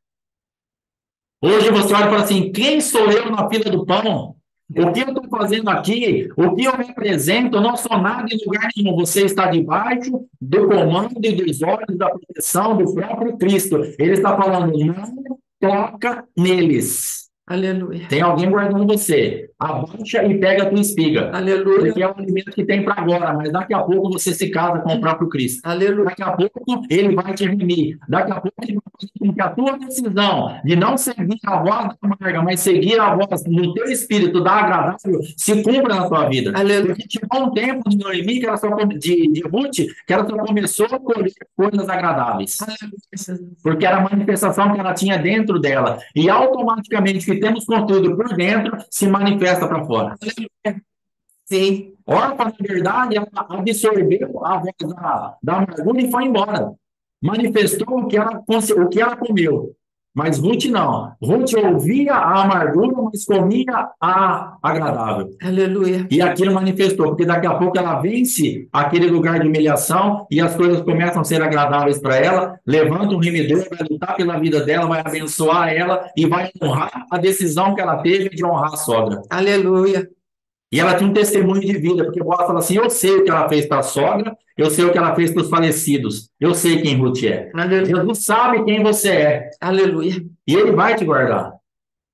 Hoje você olha e fala assim: quem sou eu na fila do pão? O que eu estou fazendo aqui? O que eu represento? Eu não sou nada em lugar nenhum. Você está debaixo do comando e dos olhos da proteção do próprio Cristo. Ele está falando: não toca neles. Aleluia. Tem alguém guardando você. Abaixa e pega a tua espiga. Aleluia. Porque é um alimento que tem para agora, mas daqui a pouco você se casa com o próprio Cristo. Aleluia. Daqui a pouco ele vai te remir. Daqui a pouco ele vai fazer com que a tua decisão de não seguir a voz da amarga, mas seguir a voz no teu espírito da agradável, se cumpra na tua vida. Aleluia. Porque chegou um tempo de Noemi, que ela só, de Ruth, que ela só começou a colher coisas agradáveis. Porque era a manifestação que ela tinha dentro dela. E automaticamente que temos construído por dentro se manifesta para fora. Sim. Orfa, na verdade, ela absorveu a voz da amargura e foi embora. Manifestou o que ela comeu. Mas Ruth não. Ruth ouvia a amargura, mas comia a agradável. Aleluia. E aquilo manifestou, porque daqui a pouco ela vence aquele lugar de humilhação e as coisas começam a ser agradáveis para ela, levanta um remedor, vai lutar pela vida dela, vai abençoar ela e vai honrar a decisão que ela teve de honrar a sogra. Aleluia. E ela tinha um testemunho de vida, porque Boaz fala assim: eu sei o que ela fez para a sogra, eu sei o que ela fez para os falecidos, eu sei quem Ruth é. Aleluia. Jesus sabe quem você é. Aleluia. E ele vai te guardar.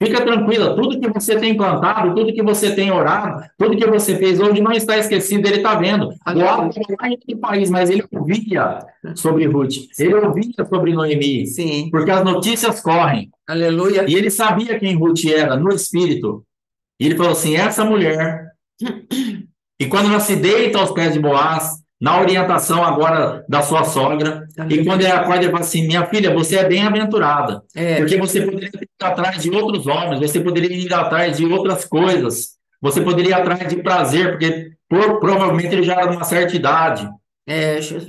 Fica tranquila, tudo que você tem plantado, tudo que você tem orado, tudo que você fez hoje não está esquecido, ele está vendo. Boaz estava lá em outro país, mas ele ouvia sobre Ruth, ele ouvia sobre Noemi. Sim. Porque as notícias correm. Aleluia. E ele sabia quem Ruth era no espírito. E ele falou assim: essa mulher. E quando ela se deita aos pés de Boaz, na orientação agora da sua sogra, e quando ela acorda, ele fala assim: minha filha, você é bem-aventurada, porque você poderia ir atrás de outros homens, você poderia ir atrás de outras coisas, você poderia ir atrás de prazer, porque provavelmente ele já era de uma certa idade.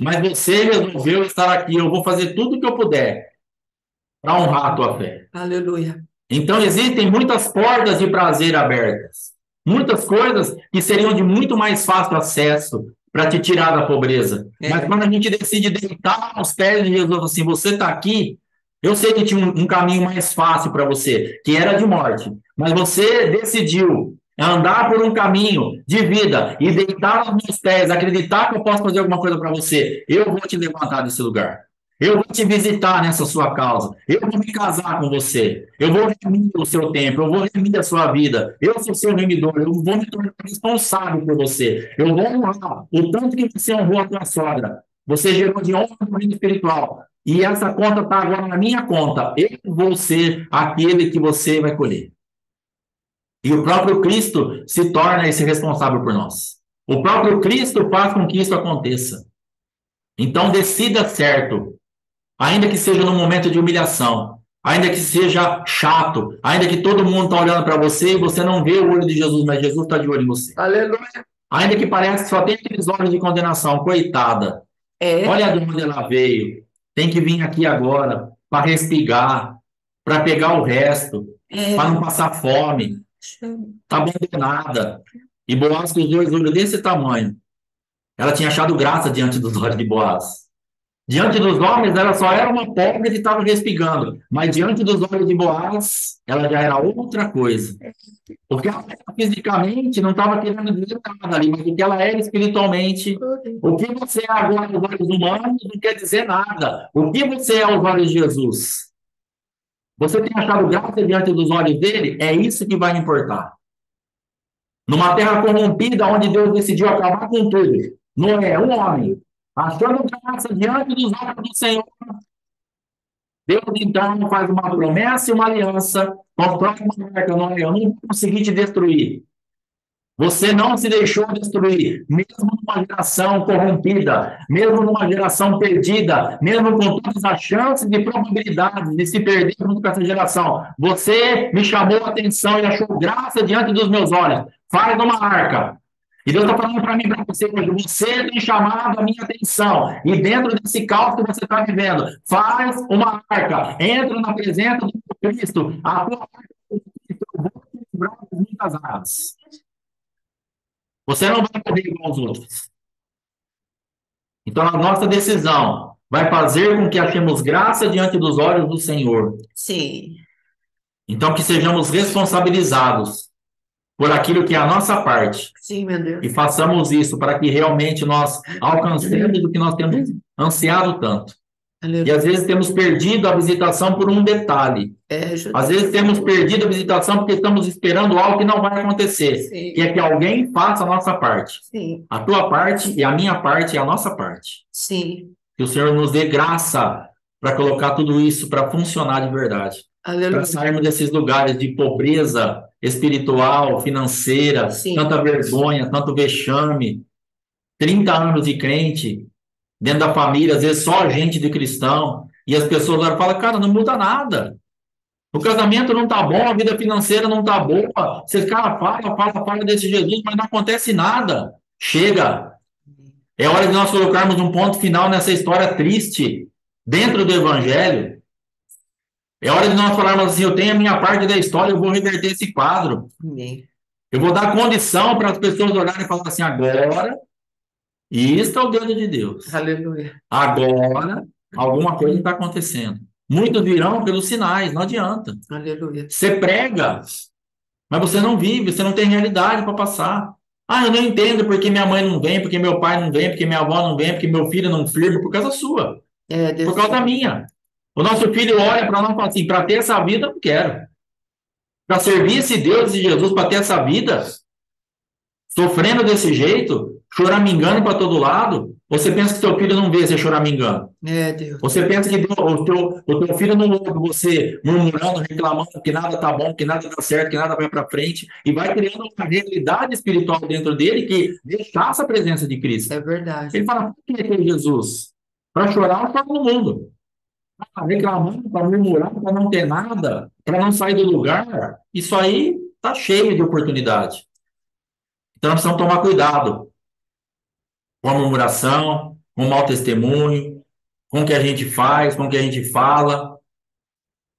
Mas você resolveu estar aqui, eu vou fazer tudo o que eu puder para honrar a tua fé. Aleluia. Então existem muitas portas de prazer abertas. Muitas coisas que seriam de muito mais fácil acesso para te tirar da pobreza. Mas quando a gente decide deitar aos pés de Jesus, assim: você está aqui, eu sei que tinha um caminho mais fácil para você, que era de morte, mas você decidiu andar por um caminho de vida e deitar aos meus pés, acreditar que eu posso fazer alguma coisa para você, eu vou te levantar desse lugar. Eu vou te visitar nessa sua causa. Eu vou me casar com você. Eu vou remir o seu tempo. Eu vou remir a sua vida. Eu sou seu remidor. Eu vou me tornar responsável por você. Eu vou honrar o tanto que você honrou a tua sogra. Você gerou de honra no reino espiritual. E essa conta está agora na minha conta. Eu vou ser aquele que você vai colher. E o próprio Cristo se torna esse responsável por nós. O próprio Cristo faz com que isso aconteça. Então decida certo. Ainda que seja num momento de humilhação, ainda que seja chato, ainda que todo mundo está olhando para você e você não vê o olho de Jesus, mas Jesus está de olho em você. Aleluia. Ainda que pareça que só tem aqueles olhos de condenação, coitada. Olha de onde ela veio. Tem que vir aqui agora para respigar, para pegar o resto, para não passar fome. Está abandonada. E Boaz com os dois olhos desse tamanho. Ela tinha achado graça diante dos olhos de Boaz. Diante dos homens, ela só era uma pobre que estava respingando. Mas diante dos olhos de Boaz, ela já era outra coisa. Porque ela fisicamente não estava querendo dizer nada ali, mas o que ela era espiritualmente. O que você é agora aos olhos humanos não quer dizer nada. O que você é aos olhos de Jesus? Você tem achado graça diante dos olhos dele? É isso que vai importar. Numa terra corrompida, onde Deus decidiu acabar com tudo. Noé, um homem, achando graça diante dos olhos do Senhor, Deus então faz uma promessa e uma aliança, constrói uma marca, Noé: eu não vou conseguir te destruir, Você não se deixou destruir, mesmo numa geração corrompida, mesmo numa geração perdida, mesmo com todas as chances e probabilidades de se perder junto com essa geração. Você me chamou a atenção e achou graça diante dos meus olhos. Faz uma arca. E Deus está falando para mim, para você hoje, você tem chamado a minha atenção. E dentro desse caos que você está vivendo, faz uma arca. Entra na presença do Cristo. A tua arca é Cristo. Eu vou te livrar das muitas águas. Você não vai poder igual aos outros. Então, a nossa decisão vai fazer com que achemos graça diante dos olhos do Senhor. Sim. Então, que sejamos responsabilizados por aquilo que é a nossa parte. Sim, meu Deus. E façamos isso para que realmente nós alcancemos o que nós temos ansiado tanto. E às vezes temos perdido a visitação por um detalhe. Às vezes temos perdido a visitação porque estamos esperando algo que não vai acontecer. Sim. Que é que alguém faça a nossa parte. Sim. A tua parte e a minha parte e a nossa parte. Sim. Que o Senhor nos dê graça para colocar tudo isso para funcionar de verdade. Para sairmos desses lugares de pobreza espiritual, financeira, Sim. tanta vergonha, tanto vexame. 30 anos de crente, dentro da família, às vezes só gente de cristão, e as pessoas lá falam, cara, não muda nada. O casamento não tá bom, a vida financeira não tá boa. Vocês, cara, fala desse Jesus, mas não acontece nada. Chega. É hora de nós colocarmos um ponto final nessa história triste, dentro do Evangelho. É hora de nós falarmos assim, eu tenho a minha parte da história, eu vou reverter esse quadro. Amém. Eu vou dar condição para as pessoas olharem e falar assim, agora, isto é o dedo de Deus. Aleluia. Agora, alguma coisa está acontecendo. Muitos virão pelos sinais, não adianta. Aleluia. Você prega, mas você não vive, você não tem realidade para passar. Ah, eu não entendo porque minha mãe não vem, porque meu pai não vem, porque minha avó não vem, porque meu filho não firma, por causa sua. Por causa minha. O nosso filho olha para nós e fala assim, para ter essa vida, eu não quero. Para servir esse Deus e Jesus, para ter essa vida, sofrendo desse jeito, choramingando para todo lado, você pensa que seu filho não vê você choramingando. Deus. Você pensa que o teu filho não ouve você murmurando, reclamando que nada tá bom, que nada dá certo, que nada vai para frente, e vai criando uma realidade espiritual dentro dele que rechaça a presença de Cristo. É verdade. Ele fala, por que tem Jesus? Para chorar, eu choro no mundo. Para reclamar, para murmurar, para não ter nada, para não sair do lugar, isso aí tá cheio de oportunidade. Então, nós precisamos tomar cuidado com a murmuração, com o mau testemunho, com o que a gente faz, com o que a gente fala,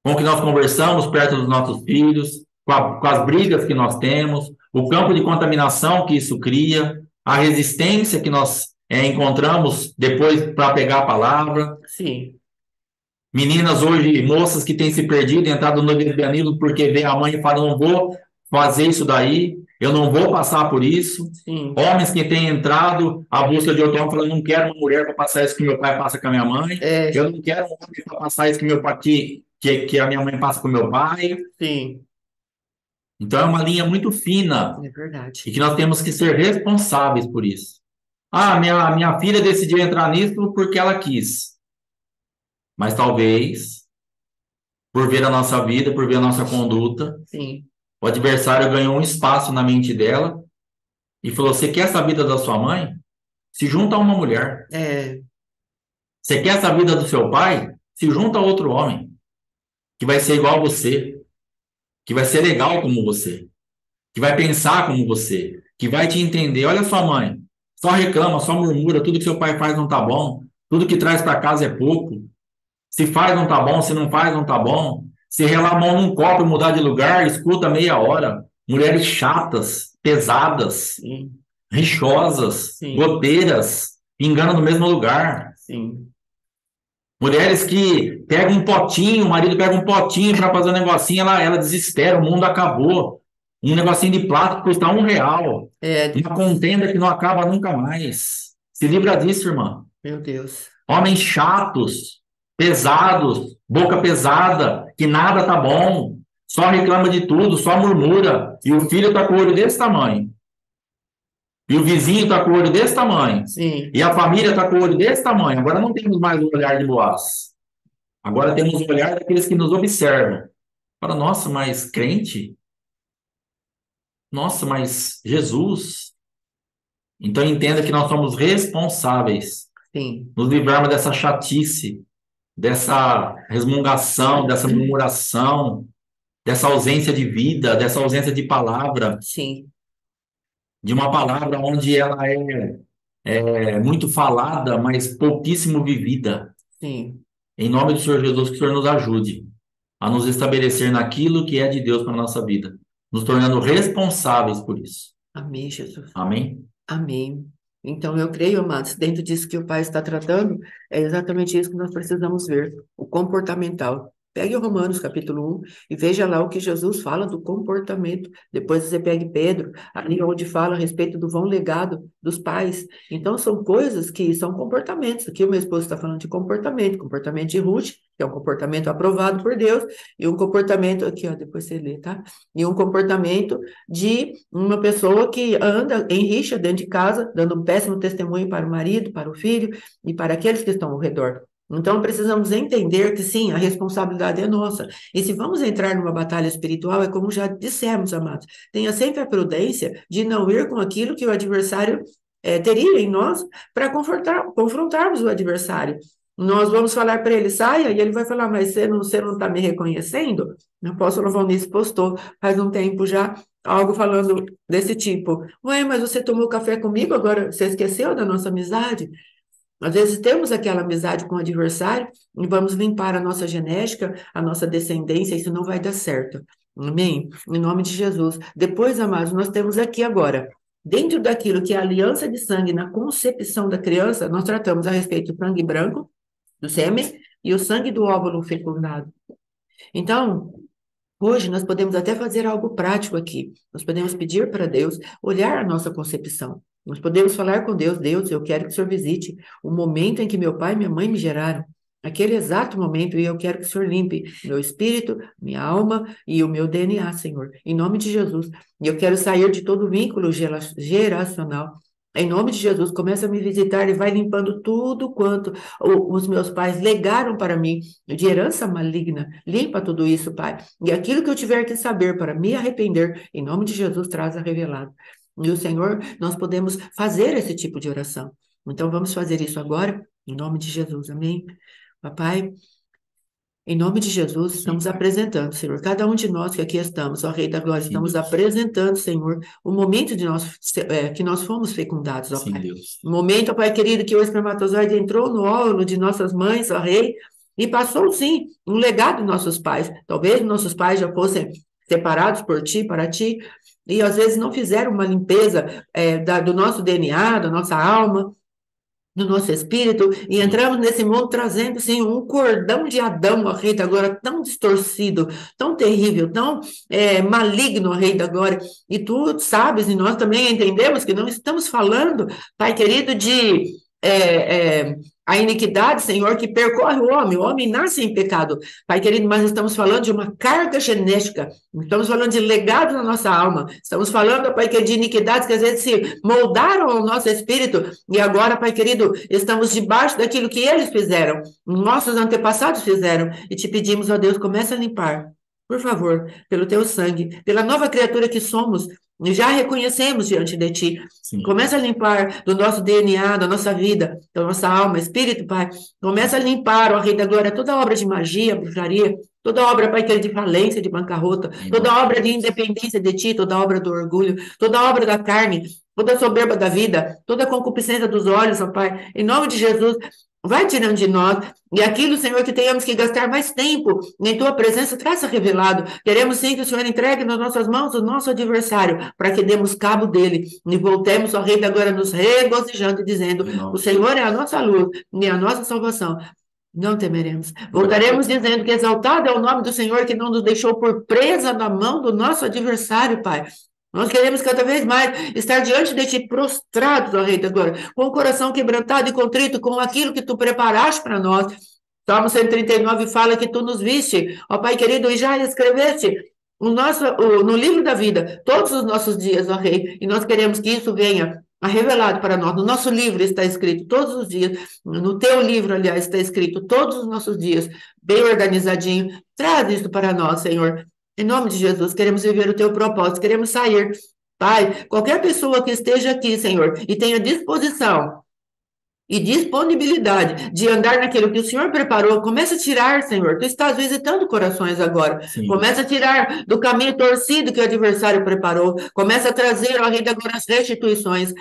com o que nós conversamos perto dos nossos filhos, com as brigas que nós temos, o campo de contaminação que isso cria, a resistência que nós encontramos depois para pegar a palavra. Sim. Meninas hoje, moças que têm se perdido, entrado no lesbianismo porque vê a mãe e fala, não vou fazer isso daí, eu não vou passar por isso. Sim. Homens que têm entrado à busca de outro homem, falando, não quero uma mulher para passar isso que meu pai passa com a minha mãe, eu não quero um homem para passar isso que meu pai, que a minha mãe passa com meu pai. Sim. Então é uma linha muito fina. É verdade. E que nós temos que ser responsáveis por isso. Ah, minha filha decidiu entrar nisso porque ela quis. Mas talvez, por ver a nossa vida, por ver a nossa conduta, Sim. o adversário ganhou um espaço na mente dela e falou, você quer essa vida da sua mãe? Se junta a uma mulher. Você quer essa vida do seu pai? Se junta a outro homem, que vai ser igual a você, que vai ser legal como você, que vai pensar como você, que vai te entender. Olha a sua mãe, só reclama, só murmura, tudo que seu pai faz não tá bom, tudo que traz para casa é pouco. Se faz não tá bom, se não faz não tá bom. Se relar a mão num copo e mudar de lugar, escuta meia hora. Mulheres chatas, pesadas, Sim. rixosas, Sim. goteiras, enganam no mesmo lugar. Sim. Mulheres que pegam um potinho, o marido pega um potinho para fazer um negocinho, ela desespera, o mundo acabou. Um negocinho de plástico custa R$1. Uma contenda que não acaba nunca mais. Se livra disso, irmã. Meu Deus. Homens chatos, pesados, boca pesada, que nada tá bom, só reclama de tudo, só murmura, e o filho tá com o olho desse tamanho, e o vizinho tá com o olho desse tamanho, Sim. e a família tá com o olho desse tamanho. Agora não temos mais o olhar de Boaz, agora temos o olhar daqueles que nos observam. Fala, nossa, mas crente? Nossa, mas Jesus. Então entenda que nós somos responsáveis Sim, nos livrarmos dessa chatice, dessa resmungação, dessa murmuração, dessa ausência de vida, dessa ausência de palavra, sim, de uma palavra onde ela é muito falada, mas pouquíssimo vivida. sim. Em nome do Senhor Jesus, que o Senhor nos ajude a nos estabelecer naquilo que é de Deus para a nossa vida, nos tornando responsáveis por isso. Amém, Jesus. Amém? Amém. Então, eu creio, amados, dentro disso que o Pai está tratando, é exatamente isso que nós precisamos ver, o comportamental. Pegue o Romanos capítulo 1 e veja lá o que Jesus fala do comportamento. Depois você pegue Pedro, ali onde fala a respeito do bom legado dos pais. Então, são coisas que são comportamentos. Aqui o meu esposo está falando de comportamento, comportamento de Ruth, que é um comportamento aprovado por Deus, e um comportamento, aqui, ó, depois você lê, tá? E um comportamento de uma pessoa que anda em rixa dentro de casa, dando um péssimo testemunho para o marido, para o filho e para aqueles que estão ao redor. Então, precisamos entender que sim, a responsabilidade é nossa. E se vamos entrar numa batalha espiritual, é como já dissemos, amados, tenha sempre a prudência de não ir com aquilo que o adversário teria em nós para confrontarmos o adversário. Nós vamos falar para ele, saia, e ele vai falar, mas você não está me reconhecendo? O apóstolo Valnice postou faz um tempo já algo falando desse tipo. Ué, mas você tomou café comigo, agora você esqueceu da nossa amizade? Às vezes temos aquela amizade com o adversário e vamos limpar a nossa genética, a nossa descendência, isso não vai dar certo. Amém? Em nome de Jesus. Depois, amados, nós temos aqui agora, dentro daquilo que é a aliança de sangue na concepção da criança, nós tratamos a respeito do sangue branco, do sêmen, e o sangue do óvulo fecundado. Então, hoje nós podemos até fazer algo prático aqui. Nós podemos pedir para Deus olhar a nossa concepção. Nós podemos falar com Deus, Deus, eu quero que o Senhor visite o momento em que meu pai e minha mãe me geraram. Aquele exato momento, e eu quero que o Senhor limpe meu espírito, minha alma e o meu DNA, Senhor, em nome de Jesus. E eu quero sair de todo vínculo geracional. Em nome de Jesus, começa a me visitar e vai limpando tudo quanto os meus pais legaram para mim de herança maligna. Limpa tudo isso, Pai. E aquilo que eu tiver que saber para me arrepender, em nome de Jesus, traz a revelado. E o Senhor, nós podemos fazer esse tipo de oração. Então vamos fazer isso agora, em nome de Jesus. Amém. Papai, em nome de Jesus, estamos apresentando, Senhor, cada um de nós que aqui estamos, ó Rei da Glória, Sim, estamos Deus. apresentando, Senhor, o momento de nós, que nós fomos fecundados, ó Sim, Pai. Deus. O momento, ó Pai querido, que o espermatozoide entrou no óvulo de nossas mães, ó Rei, e passou, sim, um legado de nossos pais. Talvez nossos pais já fossem separados por ti, para ti, e às vezes não fizeram uma limpeza do nosso DNA, da nossa alma, no nosso espírito, e entramos nesse mundo trazendo, sim, um cordão de Adão, ó Rei da Glória, tão distorcido, tão terrível, tão maligno, ó Rei da Glória, e tu sabes, e nós também entendemos que não estamos falando, Pai querido, de a iniquidade, Senhor, que percorre o homem nasce em pecado, Pai querido, mas estamos falando de uma carga genética, estamos falando de legado na nossa alma, estamos falando, Pai querido, de iniquidades que às vezes se moldaram ao nosso espírito, e agora, Pai querido, estamos debaixo daquilo que eles fizeram, nossos antepassados fizeram, e te pedimos, ó Deus, comece a limpar, por favor, pelo teu sangue, pela nova criatura que somos, já reconhecemos diante de ti. Sim. Começa a limpar do nosso DNA, da nossa vida, da nossa alma, espírito, Pai. Começa a limpar, ó Rei da Glória, toda obra de magia, bruxaria, toda obra, Pai, de falência, de bancarrota, toda obra de independência de ti, toda obra do orgulho, toda obra da carne, toda soberba da vida, toda concupiscência dos olhos, ó Pai. Em nome de Jesus, vai tirando de nós, e aquilo, Senhor, que tenhamos que gastar mais tempo em Tua presença, traça revelado. Queremos sim que o Senhor entregue nas nossas mãos o nosso adversário, para que demos cabo dele, e voltemos, ó Rei da Glória, nos regozijando e dizendo, o Senhor é a nossa luz, e a nossa salvação. Não temeremos. Voltaremos dizendo que exaltado é o nome do Senhor, que não nos deixou por presa na mão do nosso adversário, Pai. Nós queremos cada vez mais estar diante de ti, prostrados, ó Rei da Glória, com o coração quebrantado e contrito, com aquilo que tu preparaste para nós. Salmo 139 fala que tu nos viste, ó Pai querido, e já escreveste no livro da vida todos os nossos dias, ó Rei, e nós queremos que isso venha revelado para nós. No nosso livro está escrito todos os dias, no teu livro, aliás, está escrito todos os nossos dias, bem organizadinho. Traz isso para nós, Senhor. Em nome de Jesus, queremos viver o teu propósito, queremos sair Pai, qualquer pessoa que esteja aqui, Senhor, e tenha disposição e disponibilidade de andar naquilo que o Senhor preparou, começa a tirar, Senhor. Tu estás visitando corações agora. Sim. Começa a tirar do caminho torcido que o adversário preparou. Começa a trazer, ó Rei, agora as restituições.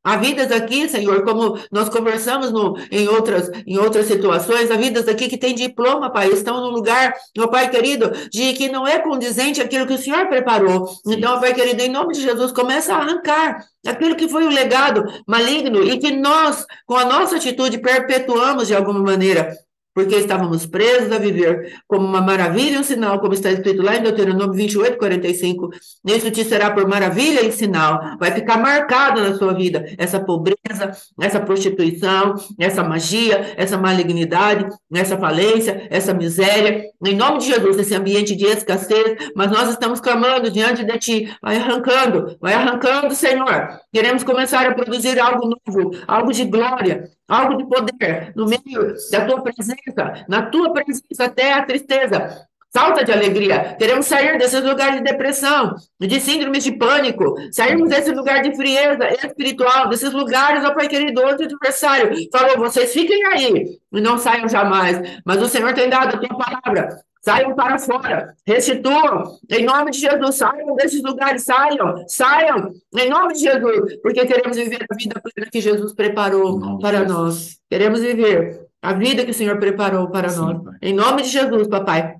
Há vidas aqui, Senhor, como nós conversamos em outras situações, há vidas aqui que têm diploma, Pai, estão num lugar, meu Pai querido, de que não é condizente aquilo que o Senhor preparou. Então, Pai querido, em nome de Jesus, começa a arrancar aquilo que foi um legado maligno e que nós, com a nossa atitude, perpetuamos de alguma maneira, porque estávamos presos a viver como uma maravilha e um sinal, como está escrito lá em Deuteronômio 28:45. Isso te será por maravilha e sinal. Vai ficar marcado na sua vida essa pobreza, essa prostituição, essa magia, essa malignidade, essa falência, essa miséria. Em nome de Jesus, esse ambiente de escassez, mas nós estamos clamando diante de Ti. Vai arrancando, Senhor. Queremos começar a produzir algo novo, algo de glória, algo de poder, no meio da Tua presença, na Tua presença até a tristeza. Falta de alegria. Queremos sair desses lugares de depressão, de síndromes de pânico, sairmos desse lugar de frieza espiritual, desses lugares, ó Pai querido, outro adversário falou, vocês fiquem aí e não saiam jamais, mas o Senhor tem dado a Tua palavra. Saiam para fora, restituam, em nome de Jesus, saiam desses lugares, saiam, em nome de Jesus, porque queremos viver a vida plena que Jesus preparou para nós. Queremos viver a vida que o Senhor preparou para nós. Em nome de Jesus, papai.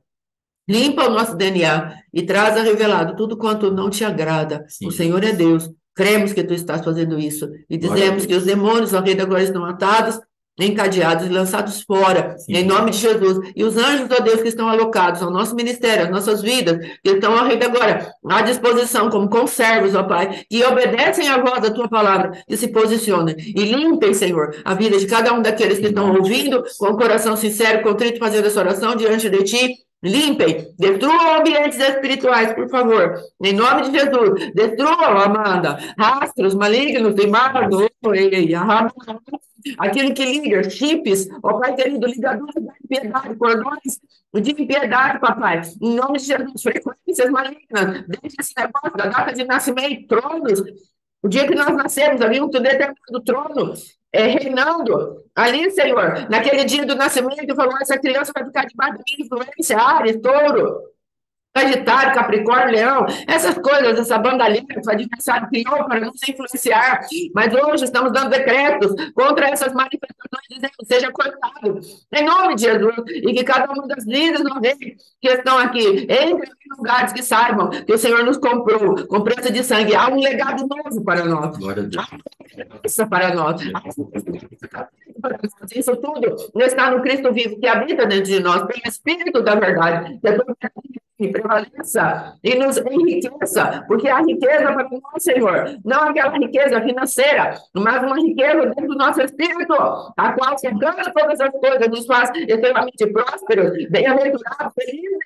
Limpa o nosso DNA e traz a revelado tudo quanto não te agrada. Sim. O Senhor é Deus. Cremos que tu estás fazendo isso. E dizemos que os demônios, ó Rei da Glória, estão atados, encadeados e lançados fora, Sim. Em nome de Jesus. E os anjos, ó Deus, que estão alocados ao nosso ministério, às nossas vidas, que estão, ó Rei da Glória, à disposição como conservos, ó Pai, que obedecem à voz da Tua palavra, que se posicionem e limpem, Senhor, a vida de cada um daqueles que estão ouvindo, com o coração sincero, contrito, fazendo essa oração diante de Ti. Limpem, destruam ambientes espirituais, por favor. Em nome de Jesus, destruam, Amanda, rastros malignos, imagens, aquilo que liga, chips, ó Pai querido, ligadores da impiedade, cordões de impiedade, papai. Em nome de Jesus, frequências malignas, deixe esse negócio da data de nascimento, tronos. O dia que nós nascemos, ali um determinado trono, reinando, ali, Senhor, naquele dia do nascimento, falou, essa criança vai ficar debaixo da minha influência, Áries, Touro, Sagitário, Capricórnio, Leão, essas coisas, essa bandalheira que o adversário criou para nos influenciar, mas hoje estamos dando decretos contra essas manifestações, dizendo, seja cortado, em nome de Jesus, e que cada uma das vidas que estão aqui, entre em lugares que saibam que o Senhor nos comprou, com preço de sangue, há um legado novo para nós, isso para nós, isso tudo está no Cristo vivo, que habita dentro de nós, pelo Espírito da verdade, que prevaleça e nos enriqueça, porque a riqueza para nós, Senhor, não aquela riqueza financeira, mas uma riqueza dentro do nosso espírito, a qual, cercando todas as coisas, nos faz extremamente prósperos, bem-aventurados, felizes,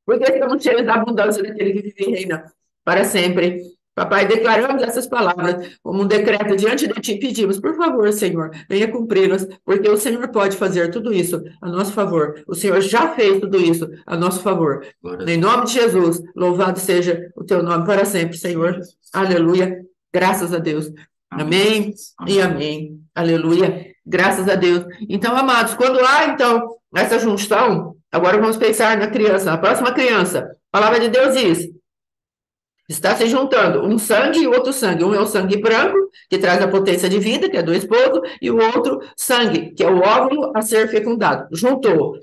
porque estamos cheios da abundância daquele que vive e reina para sempre. Papai, declaramos essas palavras como um decreto diante de Ti, pedimos, por favor, Senhor, venha cumpri-las, porque o Senhor pode fazer tudo isso a nosso favor. O Senhor já fez tudo isso a nosso favor. Em nome de Jesus, louvado seja o Teu nome para sempre, Senhor. Aleluia. Graças a Deus. Amém e amém. Aleluia. Graças a Deus. Então, amados, quando há, então, essa junção, agora vamos pensar na criança, na próxima criança. A palavra de Deus diz, está se juntando um sangue e outro sangue. Um é o sangue branco, que traz a potência de vida, que é do esposo, e o outro sangue, que é o óvulo a ser fecundado. Juntou.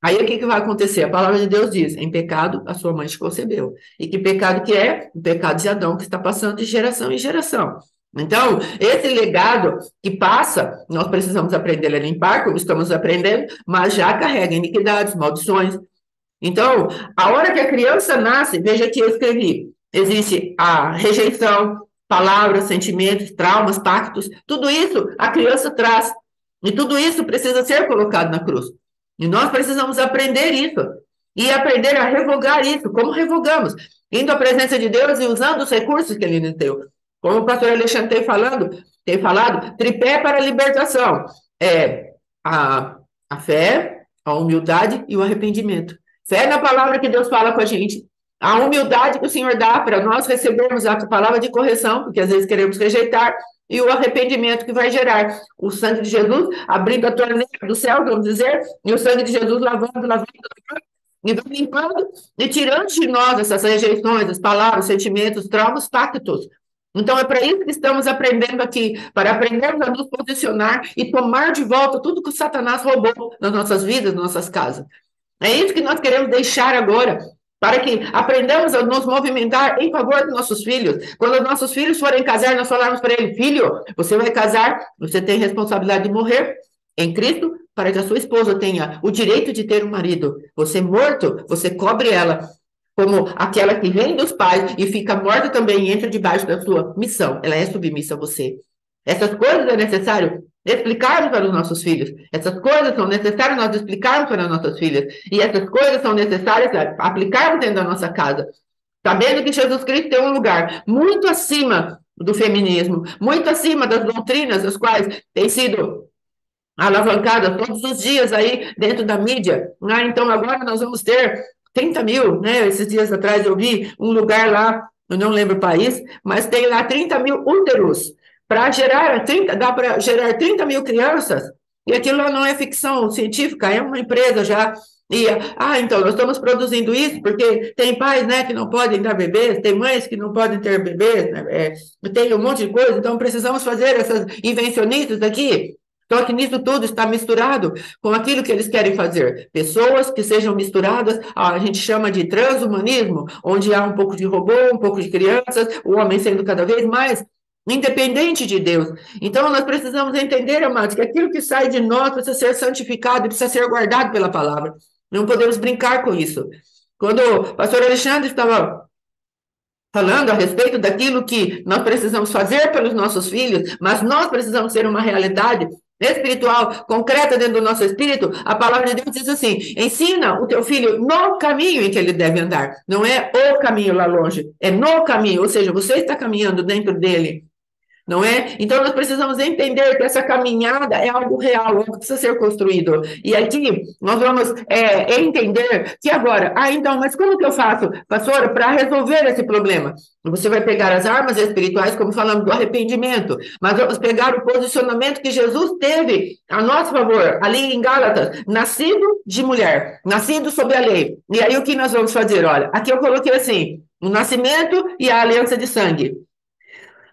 Aí o que vai acontecer? A palavra de Deus diz, em pecado a sua mãe te concebeu. E que pecado que é? O pecado de Adão, que está passando de geração em geração. Então, esse legado que passa, nós precisamos aprender a limpar, como estamos aprendendo, mas já carrega iniquidades, maldições. Então, a hora que a criança nasce, veja que eu escrevi, existe a rejeição, palavras, sentimentos, traumas, pactos, tudo isso a criança traz. E tudo isso precisa ser colocado na cruz. E nós precisamos aprender isso. E aprender a revogar isso. Como revogamos? Indo à presença de Deus e usando os recursos que Ele nos deu. Como o pastor Alexandre tem falado, tripé para a libertação. A fé, a humildade e o arrependimento. Fé na palavra que Deus fala com a gente. A humildade que o Senhor dá para nós recebermos a palavra de correção, porque às vezes queremos rejeitar, e o arrependimento que vai gerar o sangue de Jesus abrindo a torneira do céu, vamos dizer, e o sangue de Jesus lavando, e vai limpando e tirando de nós essas rejeições, as palavras, sentimentos, traumas, pactos. Então, é para isso que estamos aprendendo aqui, para aprendermos a nos posicionar e tomar de volta tudo que o Satanás roubou nas nossas vidas, nas nossas casas. É isso que nós queremos deixar agora, para que aprendamos a nos movimentar em favor dos nossos filhos. Quando os nossos filhos forem casar, nós falarmos para ele: filho, você vai casar, você tem responsabilidade de morrer em Cristo, para que a sua esposa tenha o direito de ter um marido. Você morto, você cobre ela, como aquela que vem dos pais e fica morta também e entra debaixo da sua missão. Ela é submissa a você. Essas coisas é necessário explicarmos para os nossos filhos. Essas coisas são necessárias nós explicarmos para as nossas filhas. E essas coisas são necessárias aplicarmos dentro da nossa casa. Sabendo que Jesus Cristo tem um lugar muito acima do feminismo, muito acima das doutrinas, as quais têm sido alavancadas todos os dias aí dentro da mídia. Então, agora nós vamos ter 30 mil, né? Esses dias atrás eu vi um lugar lá, eu não lembro o país, mas tem lá 30 mil úteros para gerar 30, dá para gerar 30 mil crianças, e aquilo lá não é ficção científica, é uma empresa já. E, então, nós estamos produzindo isso porque tem pais, né, que não podem dar bebês, tem mães que não podem ter bebês, né, tem um monte de coisa, então precisamos fazer essas invencionistas aqui. Só que nisso tudo está misturado com aquilo que eles querem fazer. Pessoas que sejam misturadas, a gente chama de transhumanismo, onde há um pouco de robô, um pouco de crianças, o homem sendo cada vez mais independente de Deus. Então, nós precisamos entender, amados, que aquilo que sai de nós precisa ser santificado e precisa ser guardado pela palavra. Não podemos brincar com isso. Quando o pastor Alexandre estava falando a respeito daquilo que nós precisamos fazer pelos nossos filhos, mas nós precisamos ser uma realidade espiritual, concreta dentro do nosso espírito, a palavra de Deus diz assim: ensina o teu filho no caminho em que ele deve andar. Não é o caminho lá longe, é no caminho, ou seja, você está caminhando dentro dele. Não é? Então, nós precisamos entender que essa caminhada é algo real, algo que precisa ser construído. E aqui, nós vamos entender que agora, então, mas como que eu faço, pastora, para resolver esse problema? Você vai pegar as armas espirituais, como falamos do arrependimento, mas vamos pegar o posicionamento que Jesus teve a nosso favor, ali em Gálatas, nascido de mulher, nascido sob a lei. E aí, o que nós vamos fazer? Olha, aqui eu coloquei assim, o nascimento e a aliança de sangue.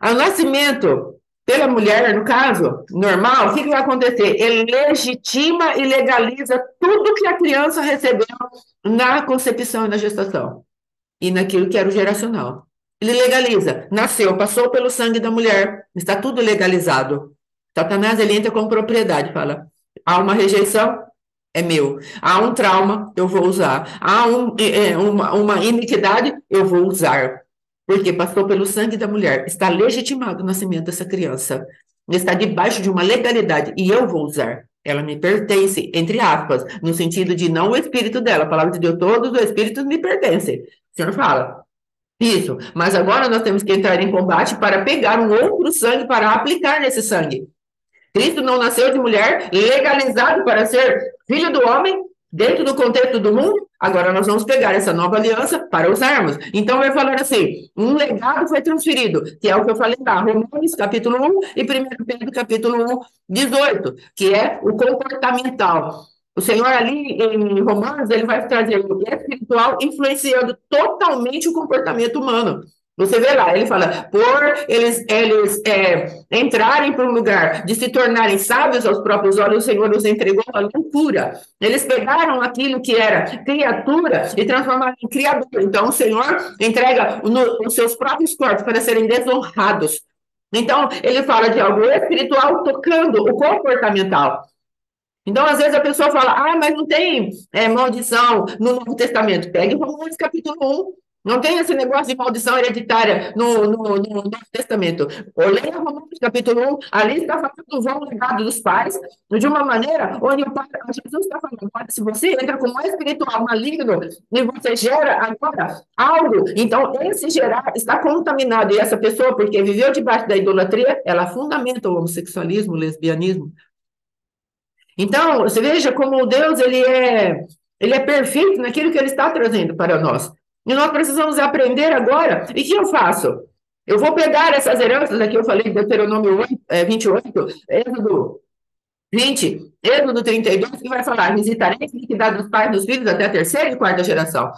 O nascimento pela mulher, no caso, normal, o que vai acontecer? Ele legitima e legaliza tudo que a criança recebeu na concepção e na gestação. E naquilo que era o geracional. Ele legaliza. Nasceu, passou pelo sangue da mulher. Está tudo legalizado. Satanás, ele entra com propriedade. Fala, há uma rejeição, é meu. Há um trauma, eu vou usar. Há uma iniquidade, eu vou usar. Porque passou pelo sangue da mulher. Está legitimado o nascimento dessa criança. Está debaixo de uma legalidade. E eu vou usar. Ela me pertence, entre aspas, no sentido de não o espírito dela. A palavra de Deus, todos os espíritos me pertencem. O Senhor fala. Isso. Mas agora nós temos que entrar em combate para pegar um outro sangue para aplicar nesse sangue. Cristo não nasceu de mulher, legalizado para ser filho do homem, dentro do contexto do mundo. Agora nós vamos pegar essa nova aliança para usarmos. Então vai falar assim, um legado foi transferido, que é o que eu falei lá, Romanos capítulo 1 e 1 Pedro capítulo 1, 18, que é o comportamental. O Senhor ali em Romanos, ele vai trazer o espiritual influenciando totalmente o comportamento humano. Você vê lá, ele fala, por eles entrarem para um lugar de se tornarem sábios aos próprios olhos, o Senhor os entregou a loucura. Eles pegaram aquilo que era criatura e transformaram em criador. Então, o Senhor entrega os seus próprios corpos para serem desonrados. Então, ele fala de algo espiritual tocando o comportamental. Então, às vezes a pessoa fala, mas não tem maldição no Novo Testamento. Pegue Romanos capítulo 1. Não tem esse negócio de maldição hereditária no Novo Testamento. Leia Romanos capítulo 1, ali está falando do vão legado dos pais, de uma maneira onde o pai, Jesus está falando, se você entra com um espiritual maligno e você gera agora algo, então esse gerar está contaminado, e essa pessoa, porque viveu debaixo da idolatria, ela fundamenta o homossexualismo, o lesbianismo. Então, você veja como Deus ele é perfeito naquilo que ele está trazendo para nós. E nós precisamos aprender agora. E o que eu faço? Eu vou pegar essas heranças aqui, eu falei, Deuteronômio 28, Êxodo 20, Êxodo 32, que vai falar: visitarei a iniquidade dos pais dos filhos até a terceira e quarta geração.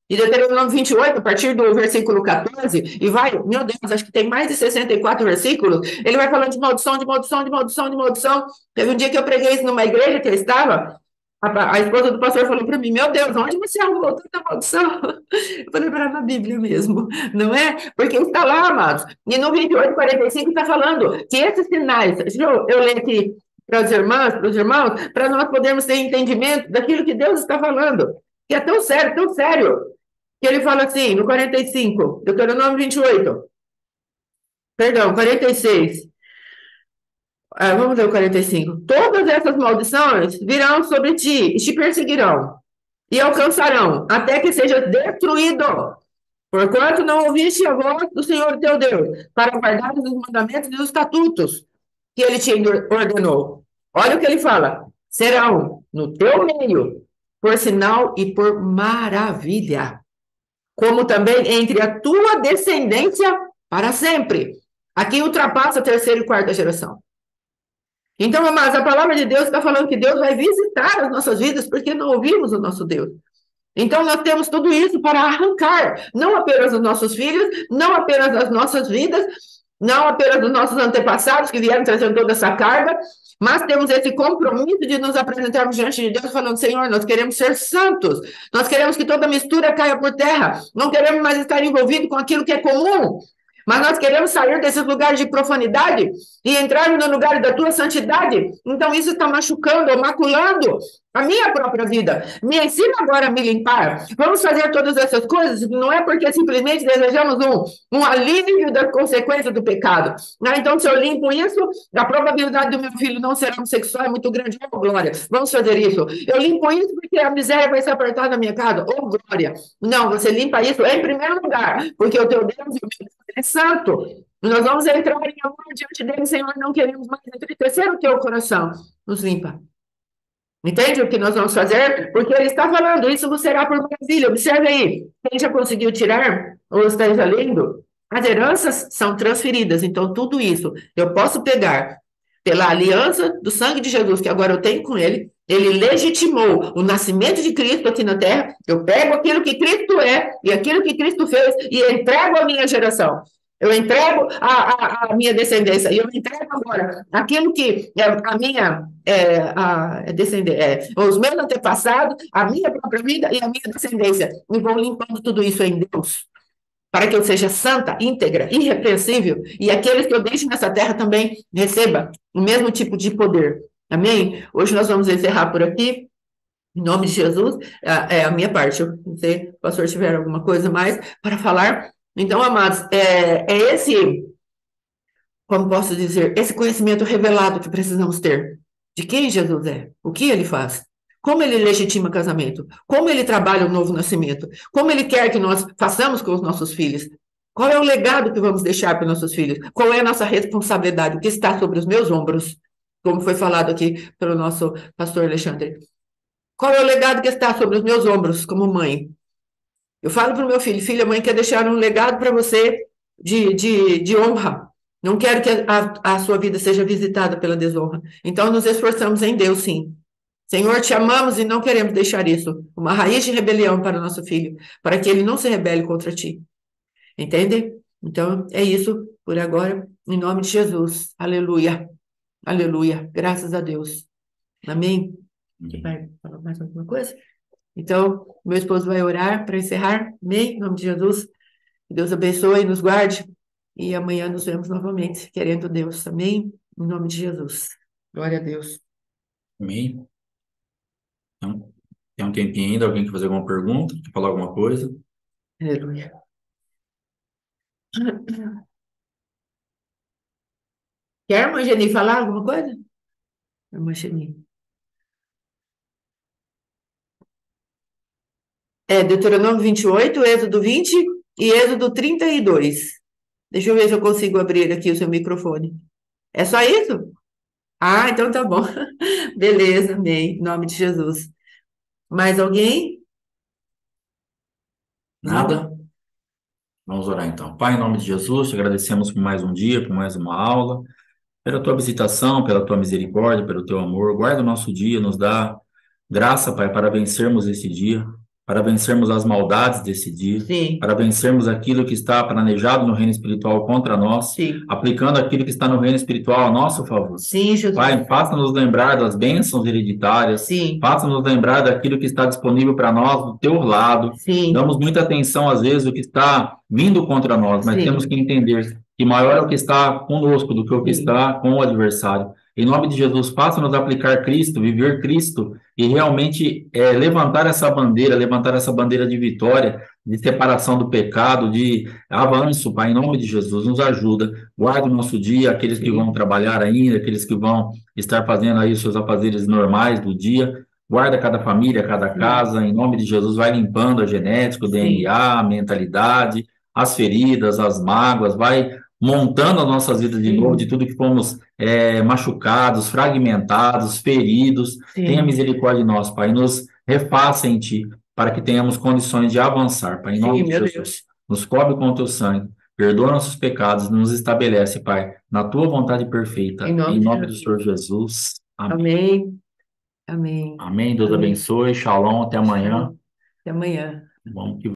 E Deuteronômio 28, a partir do versículo 14, e vai, meu Deus, acho que tem mais de 64 versículos, ele vai falando de maldição, de maldição, de maldição, de maldição. Teve um dia que eu preguei isso numa igreja que eu estava, a esposa do pastor falou para mim: meu Deus, onde você arrumou tanta maldição? Eu falei: para na Bíblia mesmo, não é? Porque está lá, amados. E no 28:45 está falando que esses sinais, deixa eu ler aqui para as irmãs, para os irmãos, para nós podermos ter entendimento daquilo que Deus está falando, que é tão sério, que ele fala assim, no 45, Deuteronômio 28, perdão, 46. Vamos ler o 45. Todas essas maldições virão sobre ti e te perseguirão e alcançarão até que seja destruído. Porquanto não ouviste a voz do Senhor teu Deus, para guardar os mandamentos e os estatutos que ele te ordenou. Olha o que ele fala: serão no teu meio por sinal e por maravilha, como também entre a tua descendência para sempre. Aqui ultrapassa a terceira e quarta geração. Então, amados, a palavra de Deus está falando que Deus vai visitar as nossas vidas porque não ouvimos o nosso Deus. Então, nós temos tudo isso para arrancar, não apenas os nossos filhos, não apenas as nossas vidas, não apenas os nossos antepassados que vieram trazendo toda essa carga, mas temos esse compromisso de nos apresentarmos diante de Deus falando: Senhor, nós queremos ser santos, nós queremos que toda mistura caia por terra, não queremos mais estar envolvido com aquilo que é comum, mas nós queremos sair desses lugares de profanidade e entrar no lugar da tua santidade. Então isso está machucando ou maculando a minha própria vida. Me ensina agora a me limpar. Vamos fazer todas essas coisas, não é porque simplesmente desejamos um alívio das consequências do pecado. Então, se eu limpo isso, a probabilidade do meu filho não ser homossexual é muito grande. Oh, glória, vamos fazer isso. Eu limpo isso porque a miséria vai ser apertada na minha casa. Oh, glória. Não, você limpa isso em primeiro lugar, porque o teu Deus e o meu Deus é santo. Nós vamos entrar em amor diante dele, Senhor, não queremos mais entristecer o teu coração. Nos limpa. Entende o que nós vamos fazer? Porque ele está falando: isso vos será por maravilha. Observe aí, quem já conseguiu tirar, ou esteja lendo, as heranças são transferidas. Então, tudo isso eu posso pegar pela aliança do sangue de Jesus, que agora eu tenho com ele. Ele legitimou o nascimento de Cristo aqui na terra. Eu pego aquilo que Cristo é e aquilo que Cristo fez e entrego à minha geração. Eu entrego a minha descendência, e eu entrego agora aquilo que a minha os meus antepassados, a minha própria vida e a minha descendência. E vou limpando tudo isso em Deus, para que eu seja santa, íntegra, irrepreensível, e aqueles que eu deixo nessa terra também recebam o mesmo tipo de poder. Amém? Hoje nós vamos encerrar por aqui. Em nome de Jesus, é a minha parte. Eu não sei se o pastor tiver alguma coisa mais para falar. Então, amados, como posso dizer, esse conhecimento revelado que precisamos ter de quem Jesus é, o que ele faz, como ele legitima casamento, como ele trabalha o novo nascimento, como ele quer que nós façamos com os nossos filhos, qual é o legado que vamos deixar para os nossos filhos, qual é a nossa responsabilidade, o que está sobre os meus ombros, como foi falado aqui pelo nosso pastor Alexandre. Qual é o legado que está sobre os meus ombros como mãe? Eu falo para o meu filho: filha, a mãe quer deixar um legado para você de honra. Não quero que a sua vida seja visitada pela desonra. Então, nos esforçamos em Deus, sim. Senhor, te amamos e não queremos deixar isso, uma raiz de rebelião para o nosso filho, para que ele não se rebele contra ti. Entende? Então, é isso por agora, em nome de Jesus. Aleluia. Aleluia. Graças a Deus. Amém? Você vai falar mais alguma coisa? Então, meu esposo vai orar para encerrar. Amém? Em nome de Jesus. Que Deus abençoe e nos guarde. E amanhã nos vemos novamente, querendo Deus. Amém? Em nome de Jesus. Glória a Deus. Amém. Então, tem um tempinho ainda, alguém quer fazer alguma pergunta, quer falar alguma coisa? Aleluia. Quer, irmã Geni, falar alguma coisa? Irmã Geni. Deuteronômio 28, Êxodo 20 e Êxodo 32. Deixa eu ver se eu consigo abrir aqui o seu microfone. É só isso? Ah, então tá bom. Beleza, amém. Em nome de Jesus. Mais alguém? Nada? Vamos orar então. Pai, em nome de Jesus, te agradecemos por mais um dia, por mais uma aula, pela tua visitação, pela tua misericórdia, pelo teu amor. Guarda o nosso dia, nos dá graça, Pai, para vencermos esse dia, para vencermos as maldades desse dia, Sim, para vencermos aquilo que está planejado no reino espiritual contra nós, sim, aplicando aquilo que está no reino espiritual a nosso favor. sim, Jesus. Pai, faça-nos lembrar das bênçãos hereditárias, Sim, faça-nos lembrar daquilo que está disponível para nós do teu lado. sim, Damos muita atenção, às vezes, do que está vindo contra nós, mas sim, temos que entender que maior é o que está conosco do que o que sim, está com o adversário. Em nome de Jesus, faça-nos aplicar Cristo, viver Cristo e realmente levantar essa bandeira de vitória, de separação do pecado, de avanço, Pai, em nome de Jesus, nos ajuda. Guarda o nosso dia, aqueles que vão sim, trabalhar ainda, aqueles que vão estar fazendo aí os seus afazeres normais do dia. Guarda cada família, cada sim, casa, em nome de Jesus, vai limpando a genética, o sim, DNA, a mentalidade, as feridas, as mágoas, vai montando as nossas vidas de novo, de sim, tudo que fomos machucados, fragmentados, feridos. Tenha sim, misericórdia de nós, Pai, nos refaça em Ti, para que tenhamos condições de avançar, Pai, em nome sim, de meu Jesus. Deus. Nos cobre com o Teu sangue, perdoa nossos pecados, nos estabelece, Pai, na Tua vontade Em perfeita, nome em de nome do Senhor Jesus. Jesus. Amém. Amém, amém, Amém. Deus amém. abençoe. Shalom. Até amanhã. Shalom. Até amanhã. Vamos que